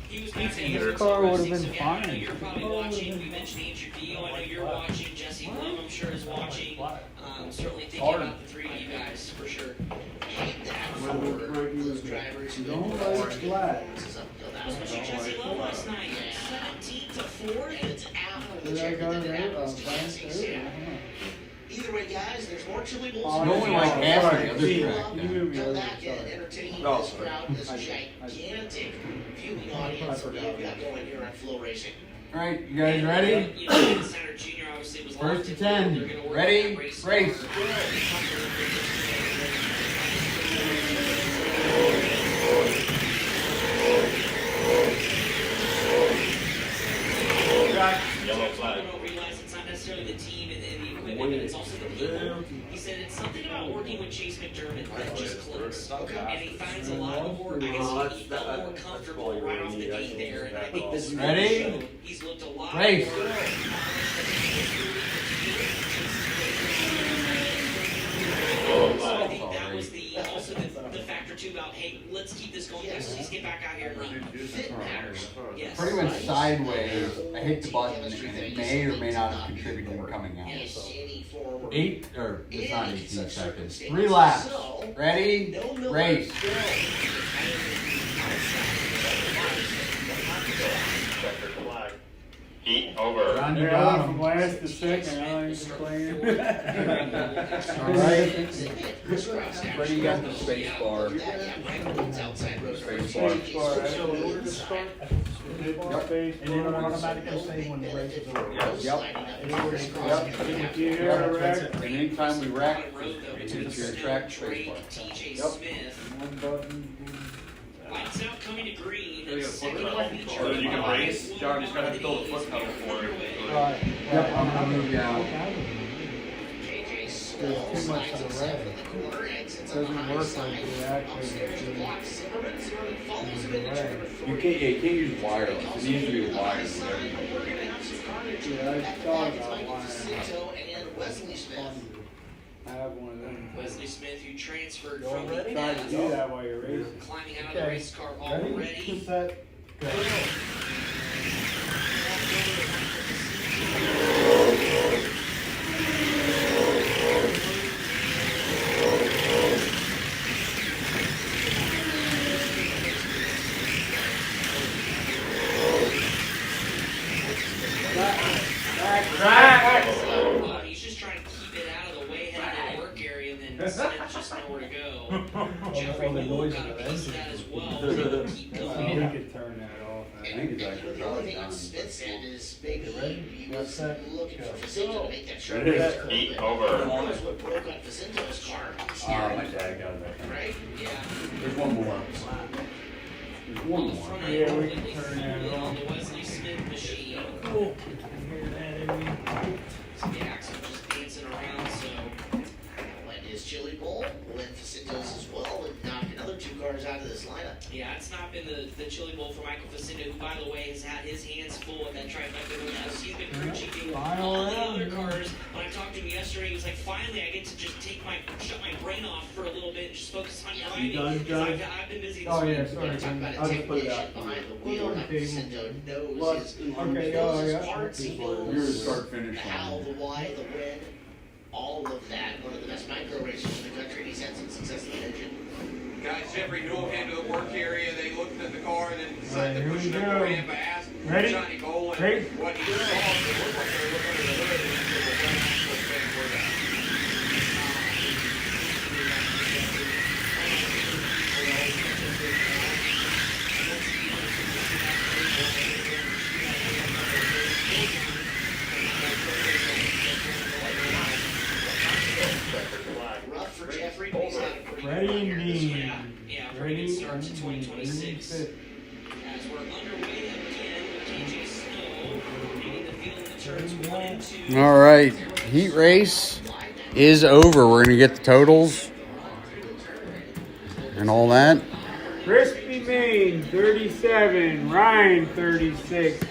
he was back in His car would have been so again, I know fine. you're probably watching. We mentioned Andrew Dio. I know you're watching. Jesse Blum, I'm sure, is watching. Certainly thinking about the 3 of you guys for sure. hate that for those drivers who Don't don't let it flat. That was what you Jesse Blum last night. 17 to 4. And it's after the Did I check go that there? happens to Jesse's. Either way, guys, there's more chili bowls. No one like half the other See, track you now. moved me Come over, back and sorry. entertain No, this sorry. crowd, this gigantic viewing audience that we've got going here on Flow Racing. All right, you guys ready? You know, Center Junior obviously was First locked to in. 10. They're gonna work Ready? that race Race. Yellow flag. People don't realize it's not necessarily the team and the equipment, but it's also the people. He said it's something about working with Chase McDermott that just clicks. And he finds a lot more, I guess he felt more comfortable right off the gate there. And I think this Ready? show, he's looked a lot Race. more. I think that was also the factor too about, hey, let's keep this going, guys. Let's get back out here and run. Fit matters. Yes. Pretty much sideways. I hit the button and it may or may not have contributed to coming out. Yes. Any form. 8 or it's not 18 such seconds. circumstance. 3 laps. So, Ready? no Miller Race. Bill. Checker flag. Heat over. Ron, you Yeah, got from him. last to second, I ain't complaining. All right. Crisscross action. Ready? You got the space bar. It's outside road. Space Bar, so in order to start, space, And it'll automatically say when the race is over. Yep. If you hear a wreck, And anytime we wreck, Road, though, it's between your Smith, track Drake, space bar. TJ Yep. Smith. one button. Lights out coming to green. Yeah, you got a Second foot off pedal. each So you can other. race. John, you just gotta build a foot pedal for it. Right. Yep, I'm gonna move you out. JJ Smith There's too much slides of the himself red. in the corner, exits on Doesn't the high work side. like the actual Upstairs to machine. block Zimmerman. Zimmerman follows him into Right. turn number You can't use wireless. It needs to be wired. We're gonna have some carnage. Yeah, I At the thought back, it's about Michael wiring. Jacinto and Wesley Smith. I have one of them. Wesley Smith, who transferred You from the already try to do that while you're racing. climbing out of the Okay. race car Ready? already. Set. Go. does that as well. We Keep We going. could turn that off. I think it's actually The only thing done. on Smith's end is maybe he Got was set? looking for Jacinto to make that shot. Ready? Eat over. That was what broke up Jacinto's car. Oh, my dad got that. Right? Yeah. There's one more. There's one more. Front Yeah, end we only can turn flew that in on on. the Wesley Smith machine. Cool. Hear that every. So the axle just dancing around, so Went his chili bowl, went Jacinto's as well, and knocked another 2 cars out of this lineup. yeah, it's not been the chili bowl for Michael Facenda, who, by the way, has had his hands full at that trifecta because he's been critiquing Final all the round, other yeah. cars. When I talked to him yesterday, he was like, finally, I get to just shut my brain off for a little bit and just focus on driving. done, Because Johnny? I've been busy this Oh, yeah, week. sorry. Talk about a I'll just put it technician out. behind the Put it wheel. on the Like table. Jacinto knows What? his, Okay, knows his yeah. parts, he You're the knows start finish the how, line. the why, the when, all of that. One of the best micro racers in the country. He's had some success in the engine. Guys, Jeffrey Newell came to the work area. They looked at the car and then Alright, decided to here push we it up go. the ramp. I asked Ready? Johnny Cole and Ready? what he saw. It looked like they were looking under the hood and they were going to say where that. Rough for Jeffrey, but he's had a pretty Ready good and year this beam. week. Yeah, pretty good Ready start to and 2026. beam. As we're underway again with TJ Snow leading the field in the turns 1 and 2. All right, heat race is over. We're gonna get the totals and all that. Crispy Maine, 37. Ryan, 36.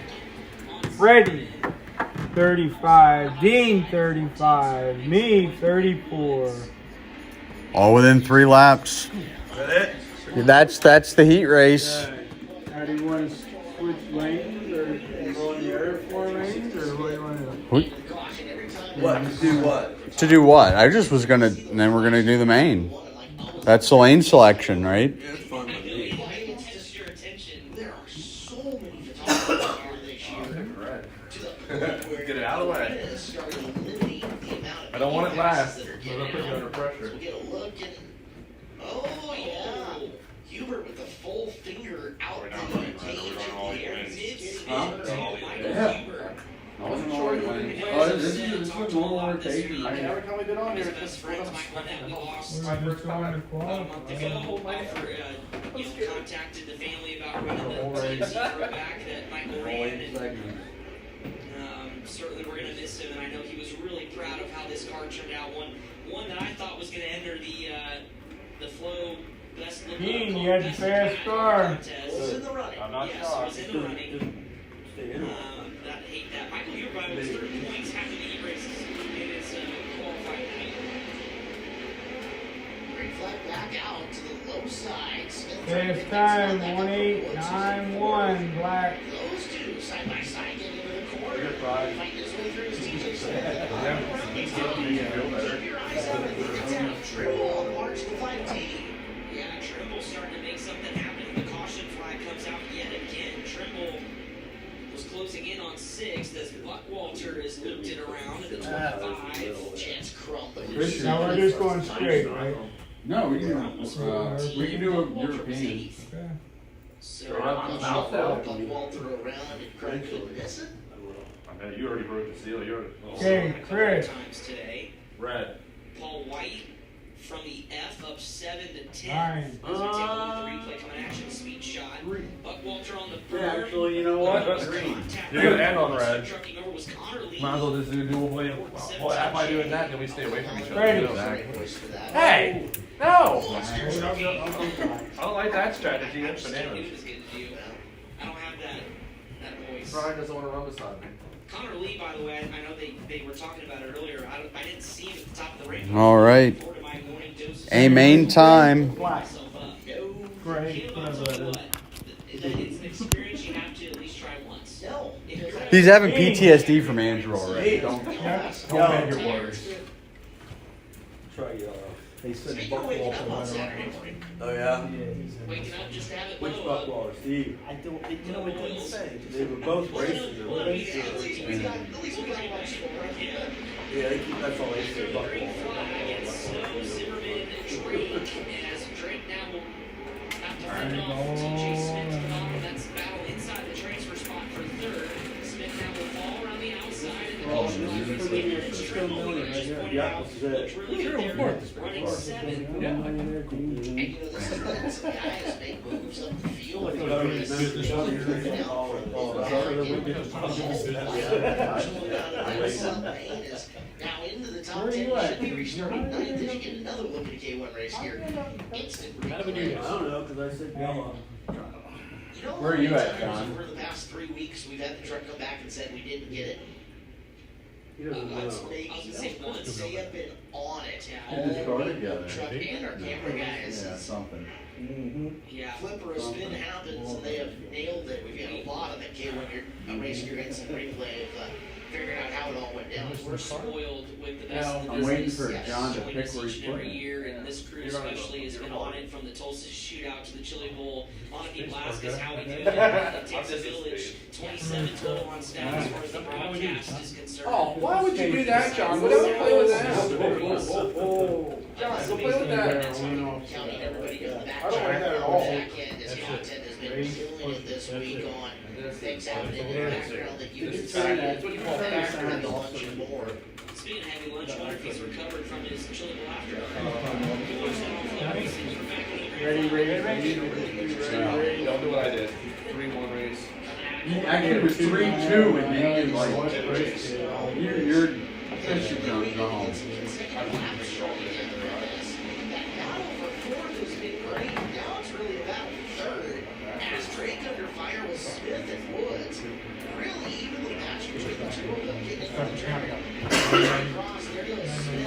Freddie, 35. Dean, 35. Me, 34. All within 3 laps. That's the heat race. How do you want to switch lanes, or go in the other 4 lanes, or what do you want to do? What? To do what? To do what? I just was gonna, and then we're gonna do the main. That's the lane selection, right? Yeah, it's fun with me. Just your attention. There are so many photographers here this year. To the point where Get it out of the way. we're gonna start limiting the amount of I don't want it passes last. that are I'm getting gonna put you out. under pressure. We'll get a look and oh yeah, Hubert with the full finger out We're the not running, cage we're in all the air. wins. It's Huh? Michael Yeah. Huber. I wasn't sure you Oh, this is a normal rotation, I right? Every time we get on His here, best friends, Michael Net, we lost We're just going to about a month ago. qualify. Contacted the family about running the TMZ throwback that Michael ran, and certainly we're going to miss him. And I know he was really proud of how this car turned out. One that I thought was going to enter the Flow best looking Dean, you had the fast car. It was in the running. I'm not Yes, it sure. was in the running. I hate that. Michael Huber was 30 points after the heat races in his qualifying night. Green flag back out to the low side. Smith Fast time, 1891, black. Those two side by side getting into the corner. Good prize. Fighting his way through his TJ Smith. better. Keep your eyes on it. It's down. Trimble on March the 5T. Yeah, Trimble starting to make something happen. The caution flag comes out yet again. Trimble was closing in on 6th as Buckwalter is looped it around at the 25. Chance Crump. Now we're just going straight, right? No, we can do a European. Okay. So Buckwalter around and Crump couldn't miss it. I mean, you already broke the seal. You're Okay, Chris. times today. red. Paul White from the F up 7 to 10. Nine. As we take a look at the replay coming action speed shot. Buckwalter on the Yeah, bird. actually, you know what? Green. You're gonna end on red. Trucking over was Connor Lee. Might as well just do dual blade. Well, if I doing that, then we stay away from each other. Ready. Voice for that. Hey! No! I'm sorry. I don't like that strategy. That's I bananas. knew it was going to do. I don't have that voice. Brian doesn't want to run beside me. Connor Lee, by the way, I know they were talking about it earlier. I didn't see him at the top of the range. All right. Forward to my morning doses. A main time. Black. Myself up. Great. Caleb, I'll tell you what, it's an experience you have to at least try once. No. If you're He's having PTSD from Andrew already. Don't Yeah. bend your words. try They said Speaking of waking up on Saturday morning. Oh yeah? Yeah, he's in. waking up, just have it Which low. Buckwalter? Steve. I don't. You know, it doesn't say. They were both racers. Well, At least we got much for it. Yeah, they keep, that's all they say. Green Buckwalter. flag, it's Snow, Zimmerman, Drake, and as Drake now will have to fended off TJ Smith to follow. That's battle inside the transfer spot for third. Smith now will fall around the outside. And Oh, the this is Indian and Trimble here just pointed Yeah, out. this is it. Looks really good there, running seventh. And you know, this is some guys make moves up the field. Now into the top 10, you should be restarting ninth as you get another look at a K1 race here. Instant I don't know, because I said yellow. You know, Where are you at, John? Over the past 3 weeks, we've had the truck come back and said we didn't get it. He doesn't Once know. maybe once they have been on it. Get this car together. Truck and our camera guys. Yeah, something. Yeah. Flipper a spin happens and they have nailed it. We've got a lot of that K1 here, race here instant replay of figuring out how it all went down. We're spoiled with the best of the I'm waiting business. for John to Showing pick us where each he's and every putting it. year, and this crew especially has been on it from the Tulsa Shootout to the Chili Bowl. Monkey Blaskus, how we do it. It takes a village. 27 total on staff as far as the broadcast is concerned. Oh, why would you do that, John? We don't play with that. John, go play with that. Counting everybody to the back. I don't like that at all. Back end as content has been killing it this week on things happening in the background that you can see. That's what you call Background lunch and more. Speaking of heavy lunch, I wonder if he's recovered from his Chili Bowl after. Ready? Don't do what I did. 3-1 race. Actually, it was 3-2, and then you like, you're fishing John, go home. Battle for fourth has been great. Now it's really about third. As Drake under fire with Smith and Woods. Really evenly matched between the two of them getting into the turn. Across, there goes Smith.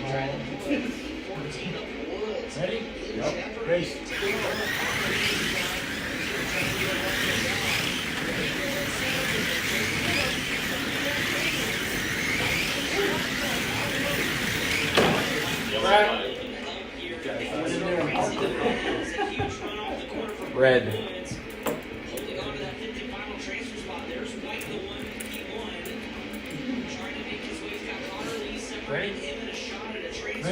Trying to put 14 of Woods. Ready? In jeopardy. Race. Red. Holding on to that fifth and final transfer spot. There's White, the one P1. Trying to make his way. He's got Connor Lee separating him and a shot at a transfer.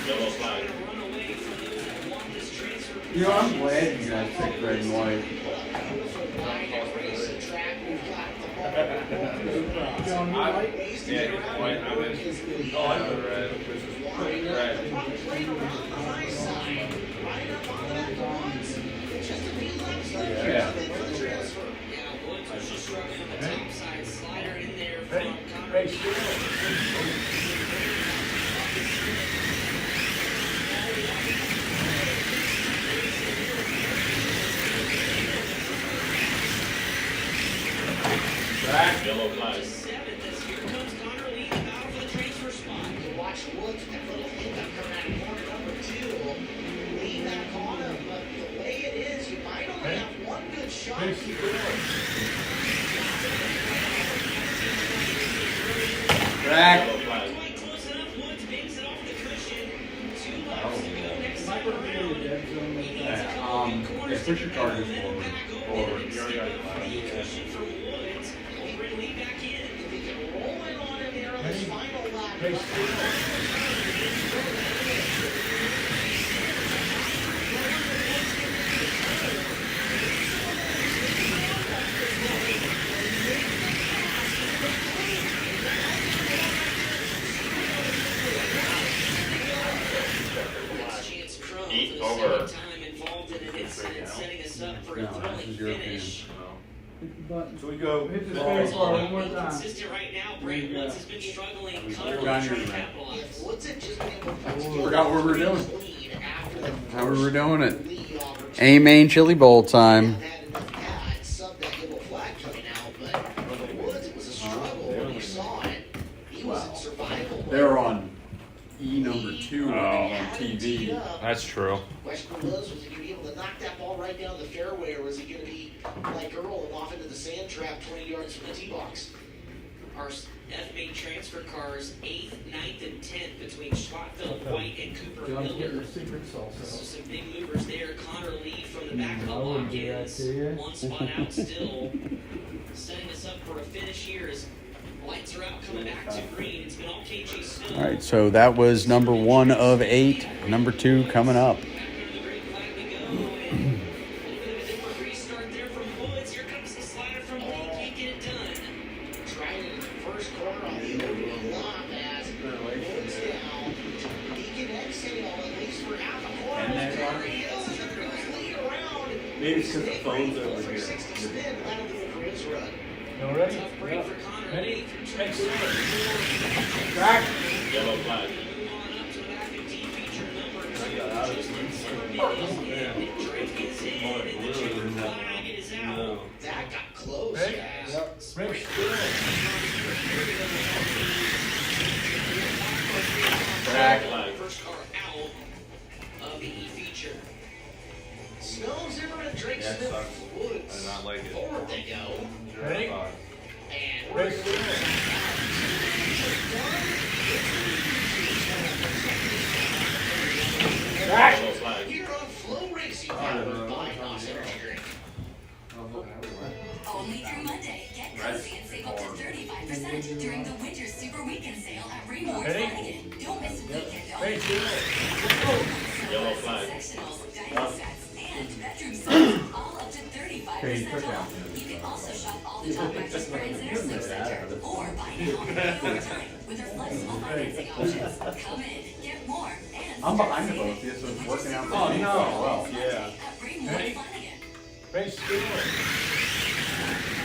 Yellow flag. Run away from those that want this transfer. You know, I'm glad you guys picked red and white. John, you like? Yeah, white. I'm in. Oh, I'm in red. Red. Yeah. Yeah, Woods was just struggling on the top side. Slider in there from Connor Race. Lee. Yellow flag. Seventh as here comes Connor Lee in the battle for the transfer spot. You watch Woods with that little hiccup coming out of corner number 2. Lean back on him, but the way it is, you might only have one good shot. Back. Yellow flag. Quite close enough. Woods bangs it off the cushion. 2 laps to go next time around. Yeah, push your car just forward. Forward. The cushion from Woods. We'll bring Lee back in. If he can roll in on him here on this final lap. Chance Crum Eat for the over. second time involved in an incident, setting us up for a No, this thrilling is European. finish. So we go. Hit the space bar one more time. Inconsistent right now. Brent Woods has been struggling. Connor John, Lee trying you're to right. capitalize. If Woods had just been able to Forgot what we were doing. lead after the How we were doing it. lead opportunity. A main chili bowl time. Had enough pads, sub that yellow flag coming out, but for Woods, it was a struggle when you saw it. He was in survival mode. They're on E number 2 on TV. That's true. Question was he going to be able to knock that ball right down the fairway, or was he going to be like Earl and off into the sand trap 20 yards from the tee box? Our F-main transfer cars 8th, 9th, and 10th between Schlottfeld, White, and Cooper John's getting Miller. the secret So sauce. some big movers there. Connor Lee from the back of the I wouldn't do that lock-ins. to you. One spot out still. Setting us up for a finish here is Lights are out, coming back to green. It's been all KG All right, so that was number 1 of 8. Number 2 coming up. Restart there from Woods. Here comes the slider from Lee. Can't get it done. Tried it in the first corner on the open lot as Woods down. He can exhale at least for half a corner. There he is. Here goes Lee around. Maybe it's because the phone's over For here. 60 spin, that'll do it for his run. You ready? Tough break for Connor. Ready? Next. Back. Yellow flag. Move on up to the back of D feature number 2. Just confirmed it is in. Drake is in. And the checkered flag is out. That got close, Ready? guys. Yep. Ready. Back flag. First car out of the E feature. Snow Zimmerman, Drake Yeah, Smith, sucks. Woods. I did not like it. Forward they go. Ready? And Ready. Yellow flag. here on Flow Racing, powered by Haas Energy Drink. Only through Monday. Get cozy and save up to 35% during the Winter Super Weekend Sale at Rewards Ready? Flanagan. Don't miss a weekend Ready. Yellow flag. Sectionals, dining sets, and bedroom sets, all up to 35% off. You can also shop all the top mattress brands in our Sleep Center, or buy now and pay over time with our flexible financing options. Come in, get more, and I'm behind the both of you, so it's working out for me. Well, Yeah. at Rewards Flanagan. Ready.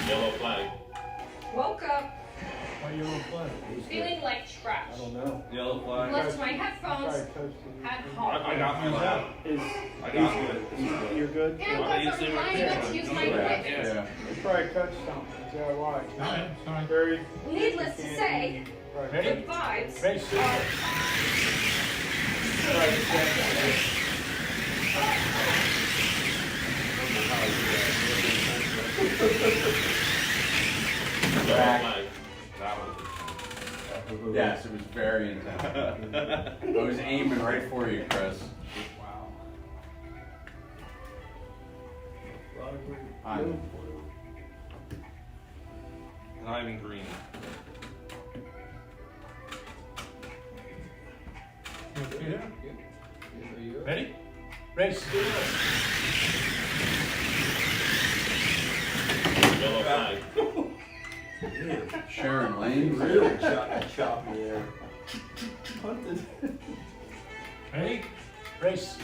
Yellow flag. Woke up Why you on play? feeling like trash. I don't know. Yellow flag. Left my headphones at home. I got my flag. I got it. You're good? And because I'm unable to use my equipment. yeah. Let's try to touch something. Is that why? Sorry. Very. Needless to say, Right. the Ready? vibes Ready. are Yellow flag. That one. Yes, it was very intense. I was aiming right for you, Chris. I'm And I'm in green. Ready? Ready. Yellow flag. Sharon Lane. Really choppy there. Punted. Ready? Race.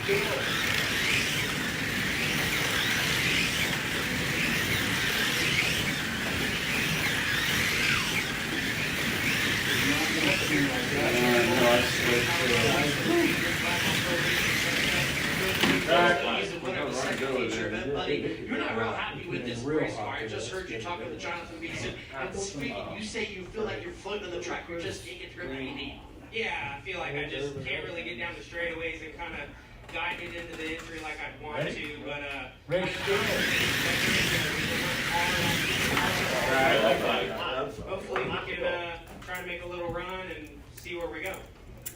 You're not real happy with this race car. I just heard you talking to Jonathan Beeson. And speaking, you say you feel like you're floating on the track. You're just taking through everything. Yeah, I feel like I just can't really get down the straightaways and kind of guide it into the entry like I'd want to, but Race. hopefully we can try to make a little run and see where we go.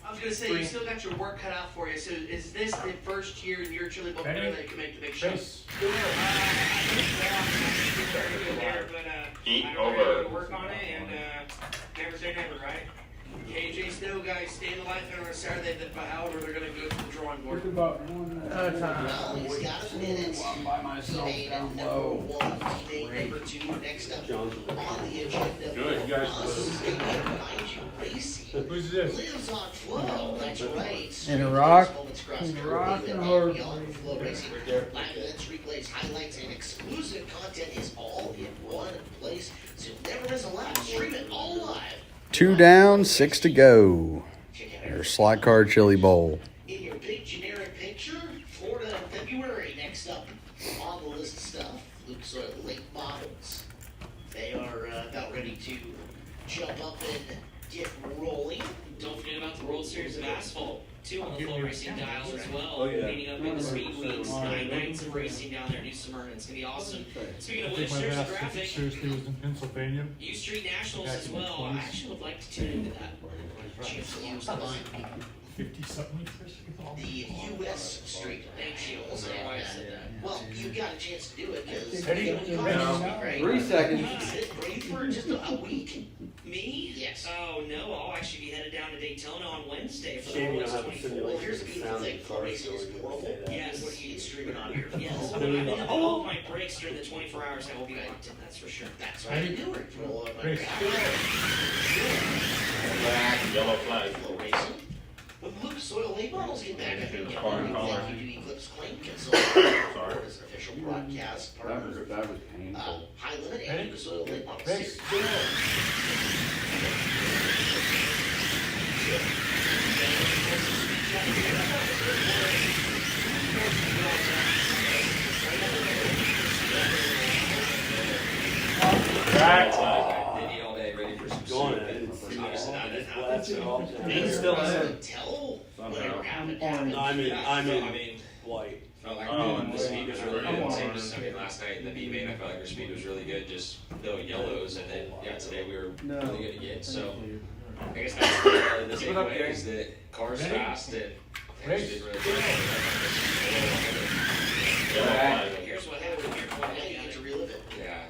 I was going to say, you still got your work cut out for you. So is this the first year in your chili bowl career that you can make the big show? Race. There, but Heat I over. know to work on it and never say never, right? KJ Snow guys stay in the light there on Saturday, then however they're going to go to the drawing board. About one Well, he's got a minute. by myself Teammate down number low. 1, teammate number 2. Next up on the agenda. Good, you guys Us, teammate behind you, Racing. Who's this? Lives on Flow, that's right. In Iraq? Moments cross In country Iraq with and and Horde. beyond. Flow Racing. Live events, replays, highlights, and exclusive content is all in one place. So never miss a lap. Stream it all live. 2 down, 6 to go. There's Slot Car Chili Bowl. In your big generic picture, Florida in February. Next up on the list of stuff, Luke's late models. They are about ready to jump up and get rolling. Don't forget about the World Series of Asphalt. 2 on the Flow Racing dial as well. Oh, yeah. Meeting up in the speed weeks, 9 nights of racing down there in New Smyrna. It's going to be awesome. Speaking of which, there's a graphic. seriously was in Pennsylvania. U Street Nationals as well. I actually would like to tune into that. Chance to use the line. the U.S. Street Name Shields. And, well, you got a chance to do it because right? 3 seconds. Ready for just a week? Me? Yes. Oh no, I'll actually be headed down to Daytona on Wednesday for the Shame you don't West have to 24. simulate Well, here's the the beautiful sound thing. of Car car racing is stories when portable. they say that. Yes. What you get streaming on here. Yes, when I'm in all my breaks during the 24 hours, I will be locked in, that's for sure. That's why you do it. Roll up my Yellow flag. Flow racing. When Lucas Oil late models get back up again, Car thank color. you to Eclipse Claim Consult. Sorry. As an official broadcast partner. That was painful. High Limit and Lucas Oil late models. Thanks. Diddy all day, ready for some Going soup. at it. Obviously not Just enough. blast it off. He's still in. Until whatever Somehow. happened. No, I'm I in mean, white. felt like Oh, the speed was really I'm good. on. Same as, I mean, last night in the B main, I felt like our speed was really good, just no yellows, and then yeah, today we were really good again. So I guess that's the takeaway is that cars fast and things did really good. Yellow flag. Here's what happened. Here's what Now you happened. get to relive it. Yeah.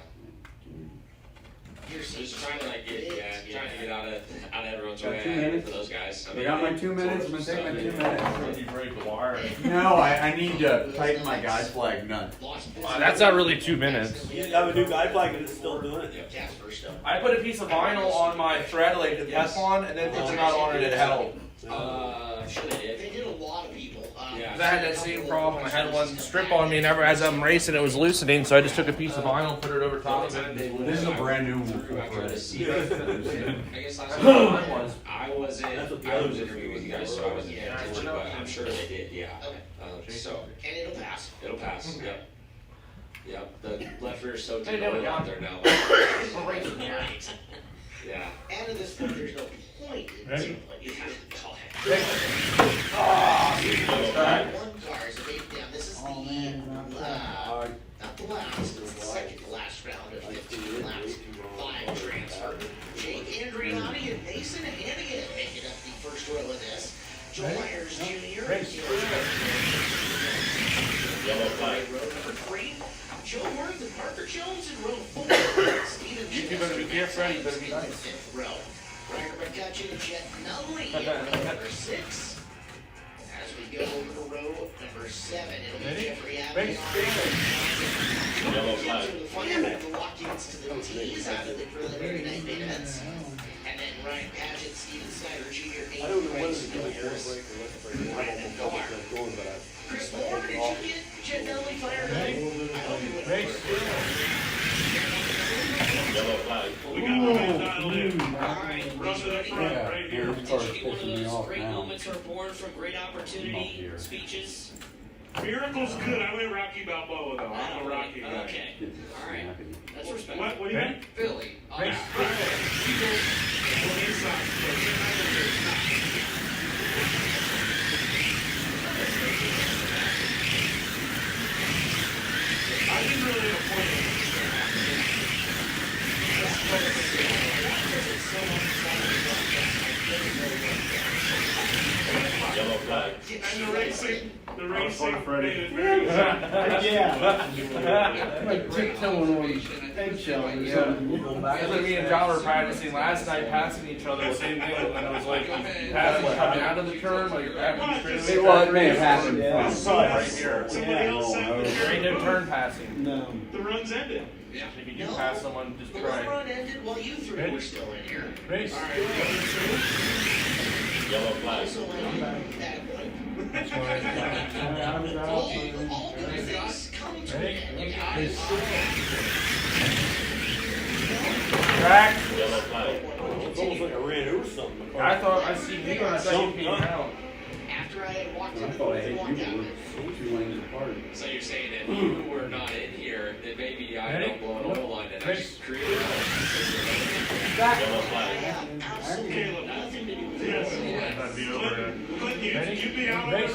Here's Just trying to like get trying to get out of everyone's Got way 2 minutes? for those guys. I I mean, got my 2 minutes. I'm gonna take my 2 minutes. You break the wire. No, I need to tighten my guide flag nut. That's not really 2 minutes. You have a new guy flag and it's still doing it. Casper stuff. I put a piece of vinyl on my thread like the Teflon, and then put the nut on it. It held. sure they did. They did a lot of people. Yeah. I had that same problem. I had one strip on me, and as I'm racing, it was loosening, so I just took a piece of vinyl, put it over top of it. This is a brand new I guess last time I wasn't interviewing with you guys, so I wasn't paying attention, but I'm sure they did, yeah. So, And it'll pass. it'll pass, yep. Yep, the left rear's so Hey, there we deep go. out there now. We're racing here. Yeah. And at this point, there's no point in Ready? simulating. You have to call it. Yellow flag. One car is a big down. This is not the last, it's the second to last round of 15 laps. Live transfer. Jake Andriani and Mason Hannigan making up the first row of this. Joe Myers Jr. Yellow flag. Row number 3. Joe Worth and Parker Jones in row 4. Steven You better be careful, you better be nice. 5th row. Ryder McCutcheon and Jet Nunley in row number 6. As we go over to row number 7, it'll be Jeffrey Abbott. Yellow flag. The final of the walk-ins to the tees out of the preliminary night minutes. And then Ryan Padgett, Steven Snyder Jr., I don't know Nathan whether Rice, to do a Harris, break or left break. I don't know what I'm going, but Chris Moore, did you get Jet Nunley fired up? I hope you went Yellow flag. We got the man dialed in. Alright, Run to the front Yeah, right here. this Did car's you get one of pissing me those off great now. moments are born from great opportunity here. speeches? Miracle's good. I went Rocky Balboa though. I'm a Rocky guy. Okay, alright, that's respectful. What do you mean? Philly. Inside. I didn't really have a point. Yellow flag. And the racing made it very easy. Yeah. Like tiptoeing on eggshell or something. That's like me and John were practicing last night, passing each other, same thing, and it was like passing coming out of the turn, like passing straight away. Well, it may have happened. Yeah. Right here. Somebody else said There ain't no turn passing. No. the run's ended. If you do pass someone, just the one try. run ended while you three were still in here. Race. Yellow flag. Also, that point. I was out. All good things come to an end, you guys. Track. Yellow flag. it's almost like I ran over something. I thought I seen you and I thought you came out. After I had walked I in the thought I booth hit and you. walked out, We're 2 lanes apart. So you're saying that you were not in here, that maybe I don't blow an oil line and I just created Yellow I flag. have absolutely nothing to do with Yes. it. That'd be over. Clint, you'd be out on the race.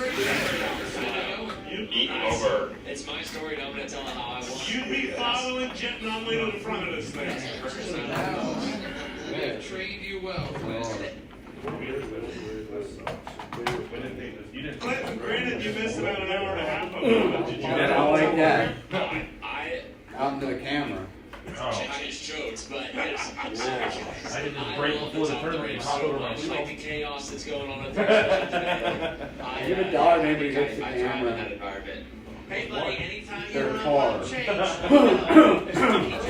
Eat over. It's my story and I'm going to tell it how I want. You'd be following Jet Nunley to the front of this thing. We have trained you well, Clint. You missed about an hour and a half of it. Did you? I like that. I Out into the camera. just jokes, but yes. I did this break before the tournament and hop so over my much wheel. like the chaos that's going on at the Give a dollar, maybe hits the I thrive in camera. that environment. Hey, buddy, anytime Their you're car. around, change. You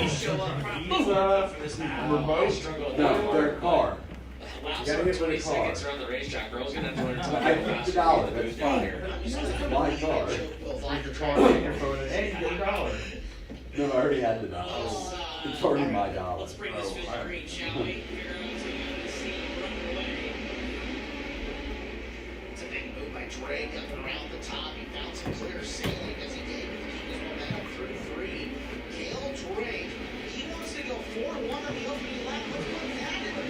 just show up promptly for this now. I struggle with that. No, their car. Last You gotta hit 20 with a car. seconds around the racetrack, Earl's gonna have to learn to I think the dollar, that's fine. My car. Hey, you get a dollar. No, I already had the dollar. It's already my dollar. Let's bring this field to green, shall we? It's a big move by Drake up and around the top. He found some clear sailing as he did with his momentum through three. Cale Drake, he wants to go 4-1 on the opening lap. Let's put that in the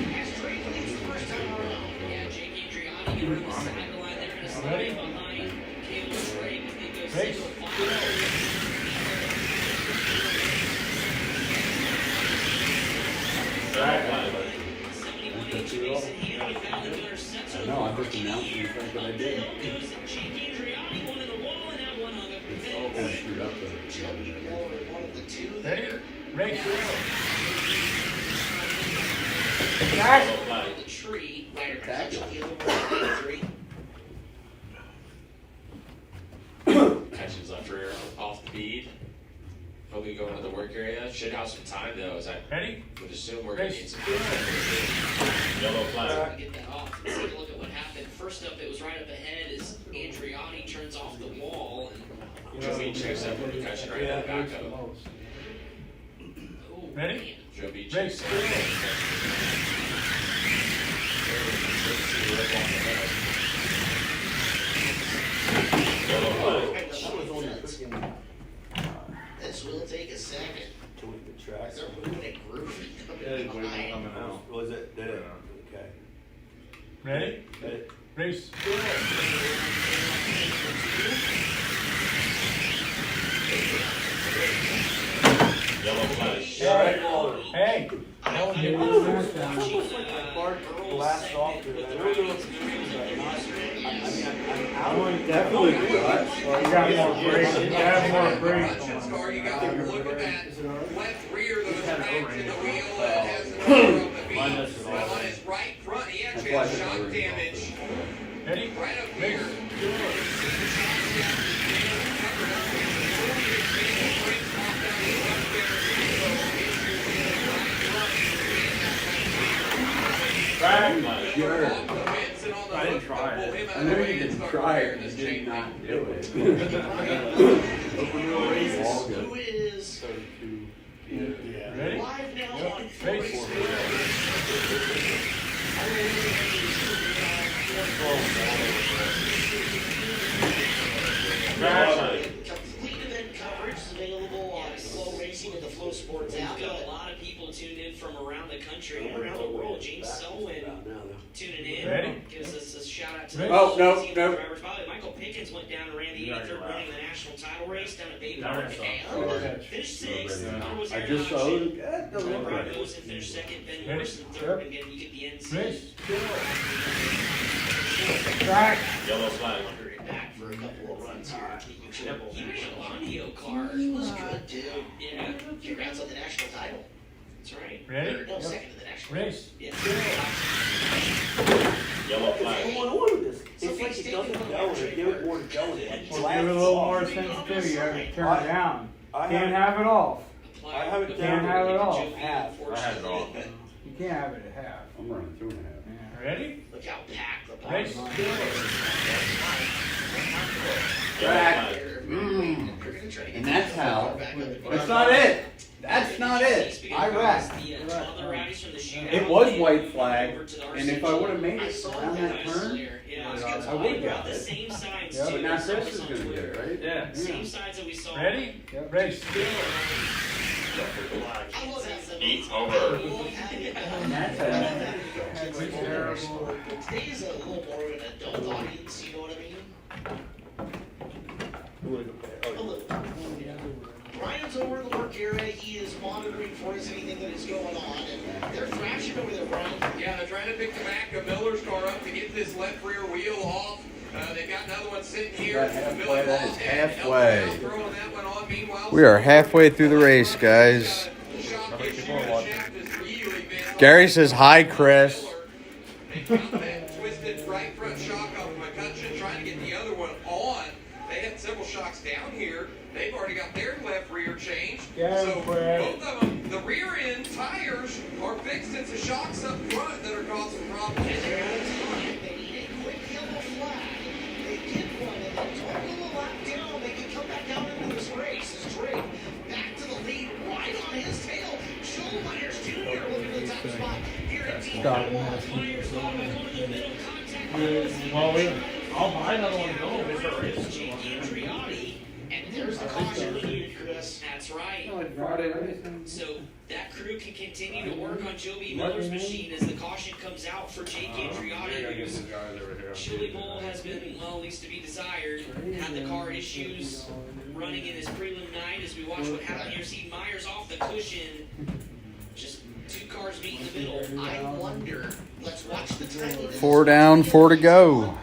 mix as Drake leads the first time around. Yeah, Jake Adriani getting the sideline there and a slide behind Caleb Drake. It goes single file. No, I'm just announcing the fact that I did. Kind of screwed up the Ready? Race. The tree, right Catches left rear off the bead. Hoping to go into the work area. Should have some time though, as I Ready? would assume we're going to need some Yellow flag. get that off. Let's take a look at what happened. First up, it was right up ahead as Andriani turns off the wall and Joey checks up for concussion right in the back of him. Ready? Joe B. Race. This will take a second. They're moving it groovy. Coming behind. Was it? Did it? Okay. Ready? Race. Yellow flag. Hey. Blast off to it. I don't know what's I'm definitely nuts. You got more brakes. You got more brakes. Scar, you got to look at that left rear, those cracks in the wheel that has the rear of the beam. But on his right front, he actually has shock damage Ready? right up here. Right. Sure. I didn't try it. I know you didn't try it, you did not do it. Open wheel races. Who is Ready? live now on Race. complete event coverage is available on Flow Racing at the Flow Sports app. We've got a lot of people tuned in from around the country and around the world. James Selwyn tuning in. Ready? Gives us a shout out to Ready? the Oh, no, team no. drivers. By the way, Michael Pickens went down and ran the 83rd running of the national title race down at Bay Now Park. it's Finished sixth. Was I Aaron just saw Hodgson. it. That doesn't look Brian right. Wilson finished second. Ben Ready? Morrison third. And again, you get the NC. Race. Track. Yellow flag. Back for a couple of runs here. He ran a Landio car. He was good too. Yeah, Congrats on the national title. that's right. Ready? No, second to the national. Race. Yeah. Yellow flag. It's like it doesn't go, they give it more to go in it. Give it a little more sensitivity. You have to turn it down. Can't have it off. I have it Can't down. have it off. Half. I had it all. You can't have it at half. I'm running 2.5. Yeah. Ready? Look how packed the Race. bottom Track. And that's how. That's not it. That's not it. I wrecked. It was white flag, and if I would have made it around that turn, I would have got it. Yeah, But now Chris is going to get it, right? Yeah. Same sides that we saw. Ready? Race. Eat over. And that's how. Today's a little more of an adult audience, you know what I mean? A little. Brian's over in the work area. He is monitoring for us anything that is going on, and they're thrashing over there, Brian. Yeah, they're trying to pick the back of Miller's car up to get this left rear wheel off. They got another one sitting here. That is halfway. We are halfway through the race, guys. Gary says, hi, Chris. Twisted right front shock off McCutcheon, trying to get the other one on. They had several shocks down here. They've already got their left rear changed. So both of them, the rear end tires are fixed into shocks up front that are causing problems. They need a quick yellow flag. They get one and then don't go a lap down. They can come back down into this race. As Drake back to the lead, right on his tail. Joel Myers Jr. looking for the top spot here at Team Myers going to go to the middle contact. Well, I'll buy another one. Go if it's a race. And there's the caution lead, Chris. That's right. So that crew can continue to work on Joby Miller's machine as the caution comes out for Jake Andriotti. Chili Bowl has been, well, at least to be desired. Had the car issues running in his prelim night as we watch what happened here. See Myers off the cushion. Just two cars meet in the middle. I wonder. Let's watch the timing. 4 down, 4 to go.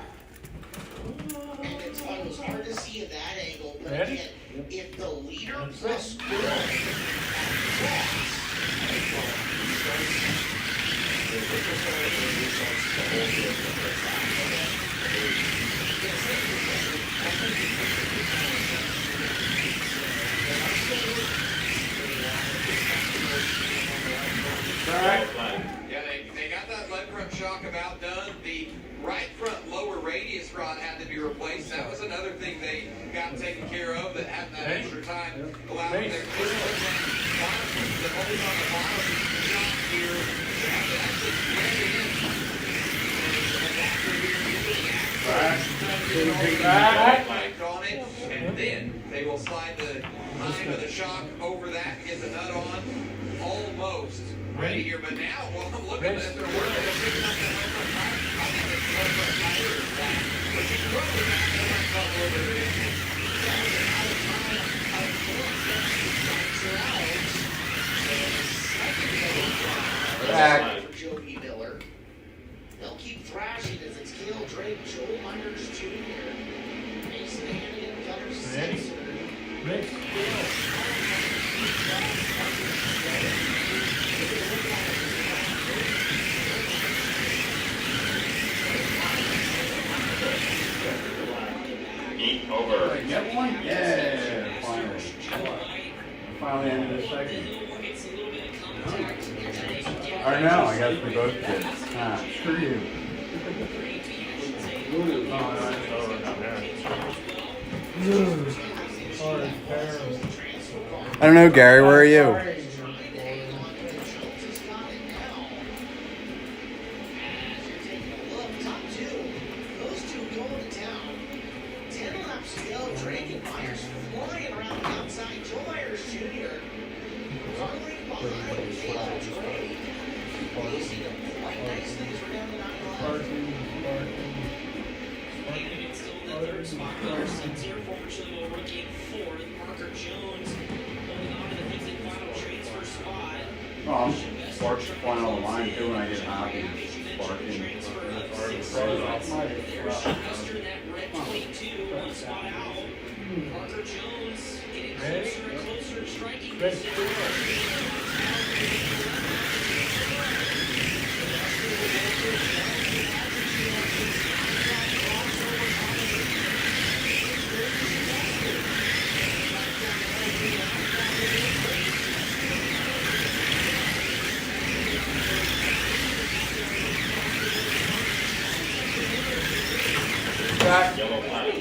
And it's it was hard to see at that angle, but again, if the leader plus Yeah, they got that left front shock about done. The right front lower radius rod had to be replaced. That was another thing they got taken care of, that having that extra time allowed their the holes on the bottom of the shock here to have to actually thread in. On it, and then they will slide the time of the shock over that and get the nut on. Almost ready here, but now, well, I'm looking at their work, they're picking up that left front tire. I think it's the left front tire is flat, but you can probably back the left front a little bit. Back for Joby Miller. They'll keep thrashing as it's Kale Drake, Joel Myers Jr., Mason Hannigan, Gunnar Sensor. Over. Get one? Yeah, finally. Finally ended the second. I know, I guess we both did. Ah, screw you. I don't know, Gary, where are you? Oh, I'm Sparks flying on the line too when I get hockey. Sparking. Yellow flag.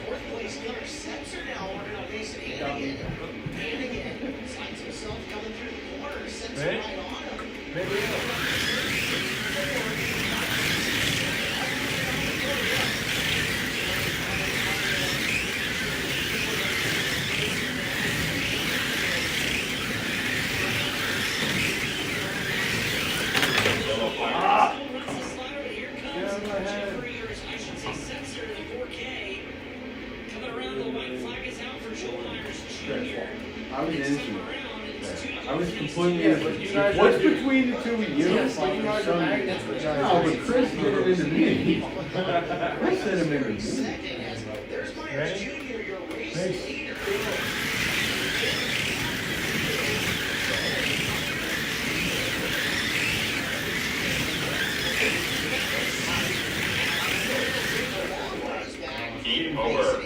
Fourth place Gunnar Sensor now working on Mason Hannigan. Hannigan finds himself coming through the corner. Sensor right on him. Yellow flag. Coming around, the white flag is out for Joel Myers I was into it. I was completely Yeah, but you guys what's are- between the two of you? Yes, but you guys are magnets for guys. No, but Chris did it into me. Chris said him into me. Second, as there's Myers Ready? Jr., your race Race. leader. Keep over.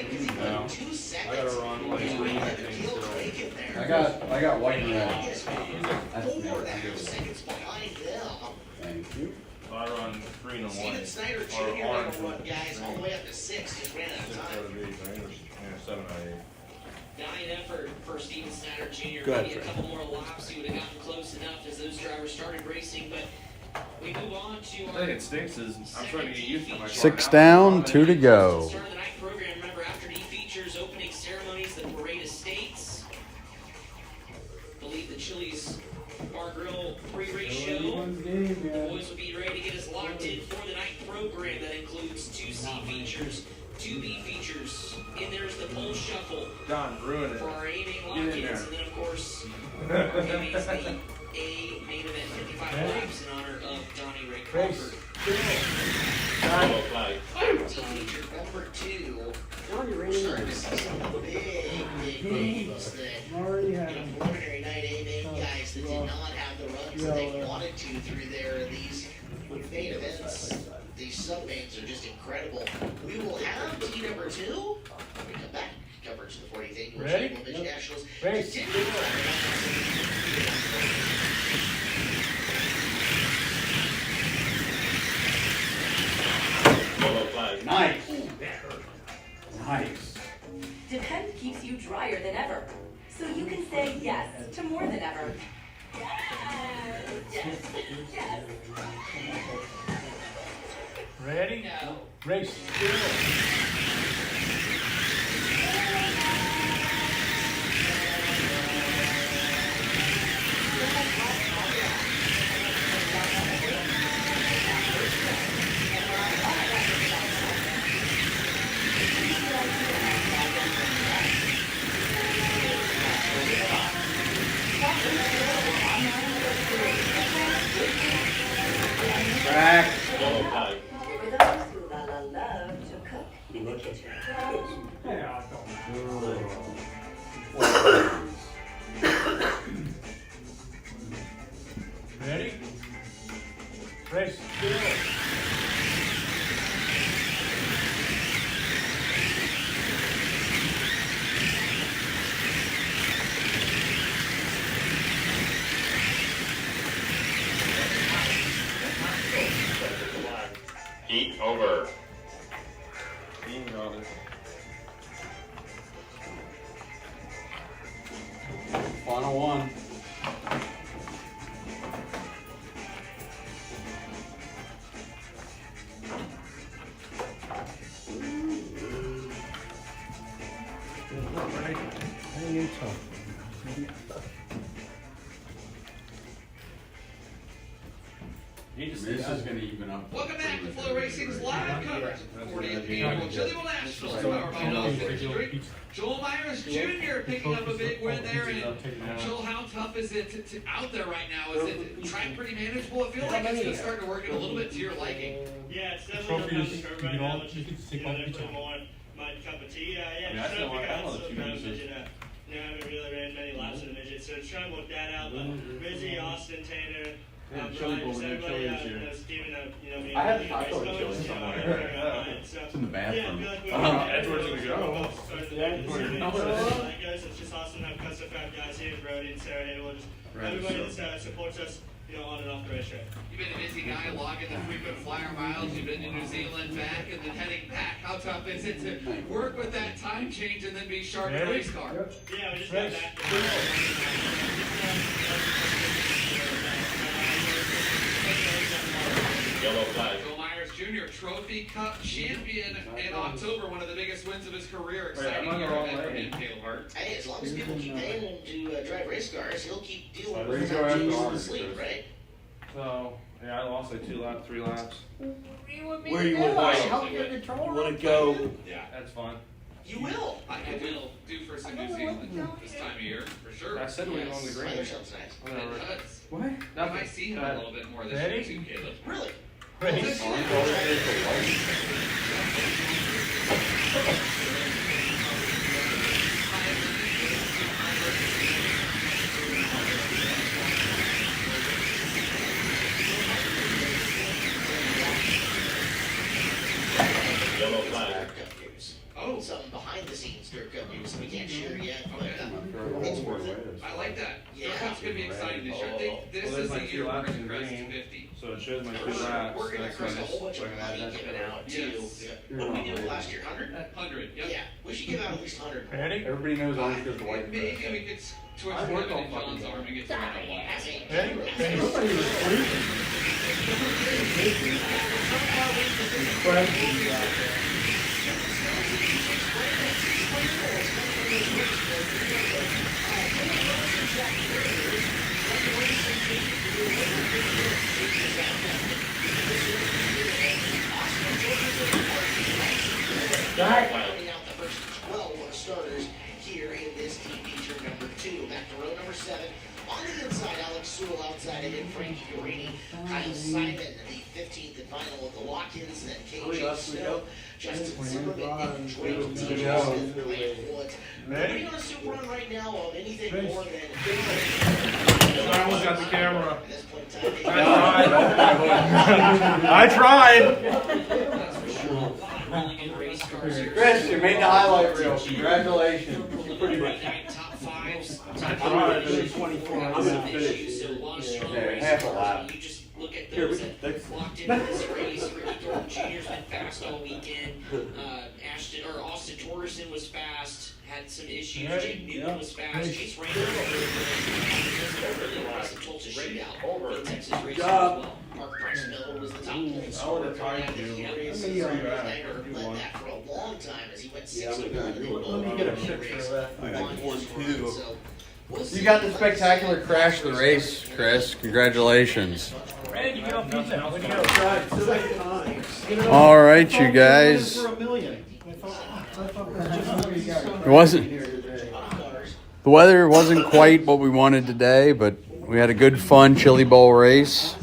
I gotta run like 3 I got white and red. Thank you. I run 3 and a 1. Steven Snyder Jr. Or will orange. run guys all the way up to 6, just ran out of 6 out time. of 8, right? Yeah, 7 out of 8. Valiant effort for Steven Snyder Jr. Go ahead, Maybe a Fred. couple more laps, he would have gotten close enough as those drivers started racing, but we move on to The our thing that stinks is I'm trying to get used to my car. 6 now. down, 2 to go. start of the night program. Remember, after D features opening ceremonies, the parade of states. I believe the Chili's Bar Grill pre-race show. Everyone's game, The man. boys will be ready to get us locked in for the night program that includes 2 C features, 2 B features. In there's the pole shuffle Don, ruin for it. our A main Get in lock-ins, there. and then of course our Jimmy's the A main event 55 laps in honor of Donnie Ray Crawford. Yellow flag. Feature number 2. We're starting to see some of the big names that Already had them. preliminary night A main guys that did not have the runs that they wanted to through there. These main events, these sub mains are just incredible. We will have T number 2 when we come back. Coverage of the 40th Annual Ready? Champion Midget Nationals. Race. Continue Yellow flag. Nice. Nice. Depend keeps you drier than ever, so you can say yes to more than ever. Yes, yes, yes. Ready? No. Race. Track. Yellow flag. For those who love to cook in the kitchen. Yeah, I don't. Ready? Race. Heat over. Dean got it. Final one. This is going to even up. Welcome back to Flow Racing's live coverage of the 40th Annual Chili Nationals powered by Dollar Street. Joel Myers Jr. picking up a big win there. And Joel, how tough is it to out there right now? Is it track pretty manageable? I feel like it's going to start to work it a little bit to your liking. Yeah, it's definitely a tough curve right now. It's just, definitely more my cup of tea. Yeah, Yeah, I just still trying to want- I love figure out two some pieces. midget. I haven't really ran many laps in the midget, so just trying to work that out. But Rizzy, Austin, Tanner, Yeah, chili Brian, bowl, just we need chili everybody, this year. Steven, me I had- and I race thought coach, chili you know, somewhere. figuring out mine. So, It's in the yeah, I bathroom. feel like we're Edward's gonna go. It's just awesome to have custom fab guys here, Brody and Sarah Hale, just everybody that supports us, on and off the racetrack. You've been a busy guy logging the frequent flyer miles. You've been to New Zealand back and then heading back. How tough is it to work with that time change and then be sharp in a race car? Yeah, we just got back. Yellow flag. Joel Myers Jr., Trophy Cup champion in October, one of the biggest wins of his career. Wait, Exciting I'm on year the wrong ahead for lane. him, Caleb Hart. Hey, as long as people keep paying him to drive race cars, he'll keep dealing with Race the car time after changes in the ours, sleep, Chris. right? So yeah, I lost like 2 laps, 3 laps. Where you want to go? You want to go? Yeah, That's fun. you will. I will do for some New Zealand this time of year, for sure. I said we were on the green. Weather sounds nice. It does. What? I might see him a little bit more this year too, Caleb. Really? Yellow flag. Oh, some behind the scenes dirt cup news we can't share yet, but it's worth it. I like that. Yeah. It's going to be exciting this year. I think this Well, is there's the like 2 year we're laps going in to crest green. 50. So it shows my 2 We're laps. going to That's crest a nice. whole bunch So I of can add money that given to out too. Yes. What did we do last year? 100? 100, yep. Yeah, we should give out at least 100. Ready? Everybody knows orange goes to white. Maybe we could twitch one in John's arm and get to run a As a rounding out the first 12 starters here in this team feature number 2. Back to row number 7. On the inside, Alex Sewell outside of him, Frankie Guarini, Kyle Simon, the 15th and final of the Lock-ins, then KJ Snow, Justin Zimmerman, and Drake TJ Smith, Grant Woods. Nobody on a super run right now of anything more than Someone's got the camera. at this point in time. I tried. Chris, you made the highlight reel. Congratulations. Pretty much. Top fives. I'm gonna finish 24. I'm gonna finish. So a lot of strong Yeah, race half a cars. lap. You just look at those that locked into this race. Ricky Thornton Jr.'s been fast all weekend. Austin Torgerson was fast. Had some issues. Jake Newman was fast. Chase Rainer really was a Tulsa shootout for the Texas race as well. Mark Price Miller was the top point scorer for that race. Rainer led that for a long time as he went 6-1. Let me get a picture of that. I got 1-2. So we'll see. You got the spectacular crash of the race, Chris. Congratulations. Ready to get off pizza? Way to go. All right, you guys. For $1 million. It wasn't. The weather wasn't quite what we wanted today, but we had a good, fun chili bowl race.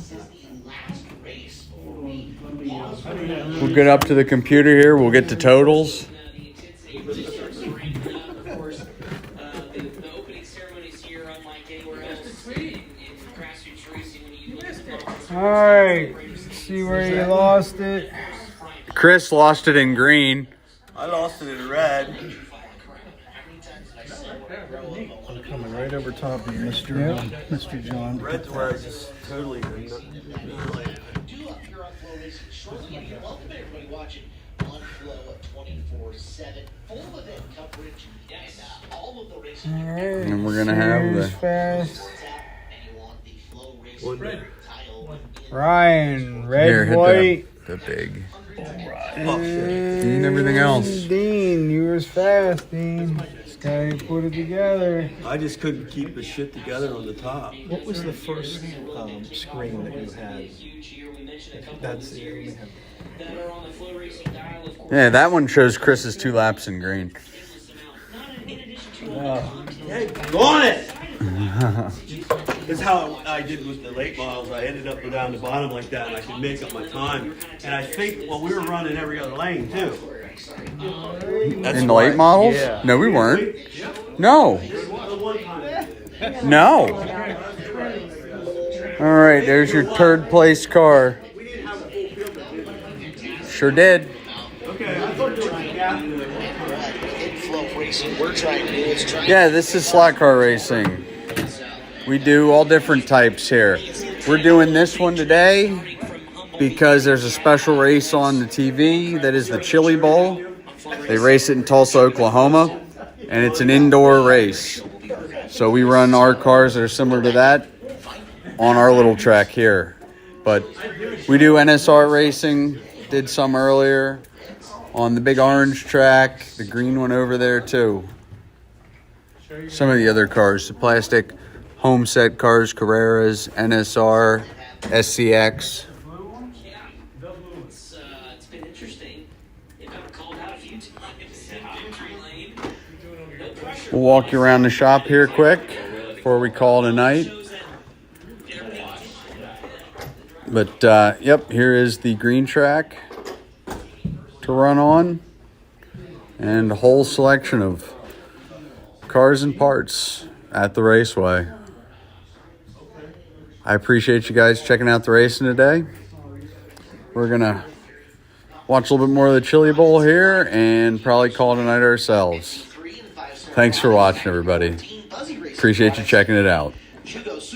We'll get up to the computer here. We'll get to totals. Of course, the opening ceremonies here, unlike anywhere else in grassroots racing, when you look at the boxes. All right, see where you lost it. Chris lost it in green. I lost it in red. I'm coming right over top of you, Mr. John. Red's where I just totally Do up here on Flow Racing shortly. And welcome everybody watching on Flow 24/7. Full event coverage and all of the racing. All right, And we're gonna have the fast. And you want the Flow Racing title. Ryan, red, Here, hit white, the big. and Dean, everything else. Dean, you was fast, Dean. This guy put it together. I just couldn't keep the shit together on the top. What was the first screen that you had? That's it. That are on the Flow Racing dial, of course. Yeah, that one shows Chris's 2 laps in green. Hey, go on it! That's how I did with the late models. I ended up down the bottom like that, and I could make up my time. And I think, well, we were running every other lane too. That's In the why- late models? Yeah. No, we weren't. No. The one time. No. All right, there's your 3rd place car. We didn't have a full field that did. Sure did. Okay, I thought there was a gap in there. In Flow Racing, we're trying to do is try. Yeah, this is slot car racing. We do all different types here. We're doing this one today because there's a special race on the TV that is the Chili Bowl. They race it in Tulsa, Oklahoma, and it's an indoor race. So we run our cars that are similar to that on our little track here. But we do NSR racing, did some earlier on the big orange track, the green one over there too. Some of the other cars, the plastic home set cars, Carreras, NSR, SCX. It's been interesting. They've got called out a few times. Victory lane. No pressure. We'll walk you around the shop here quick before we call it a night. But, yep, here is the green track to run on. And a whole selection of cars and parts at the raceway. I appreciate you guys checking out the racing today. We're going to watch a little bit more of the Chili Bowl here and probably call it a night ourselves. Thanks for watching, everybody. Appreciate you checking it out.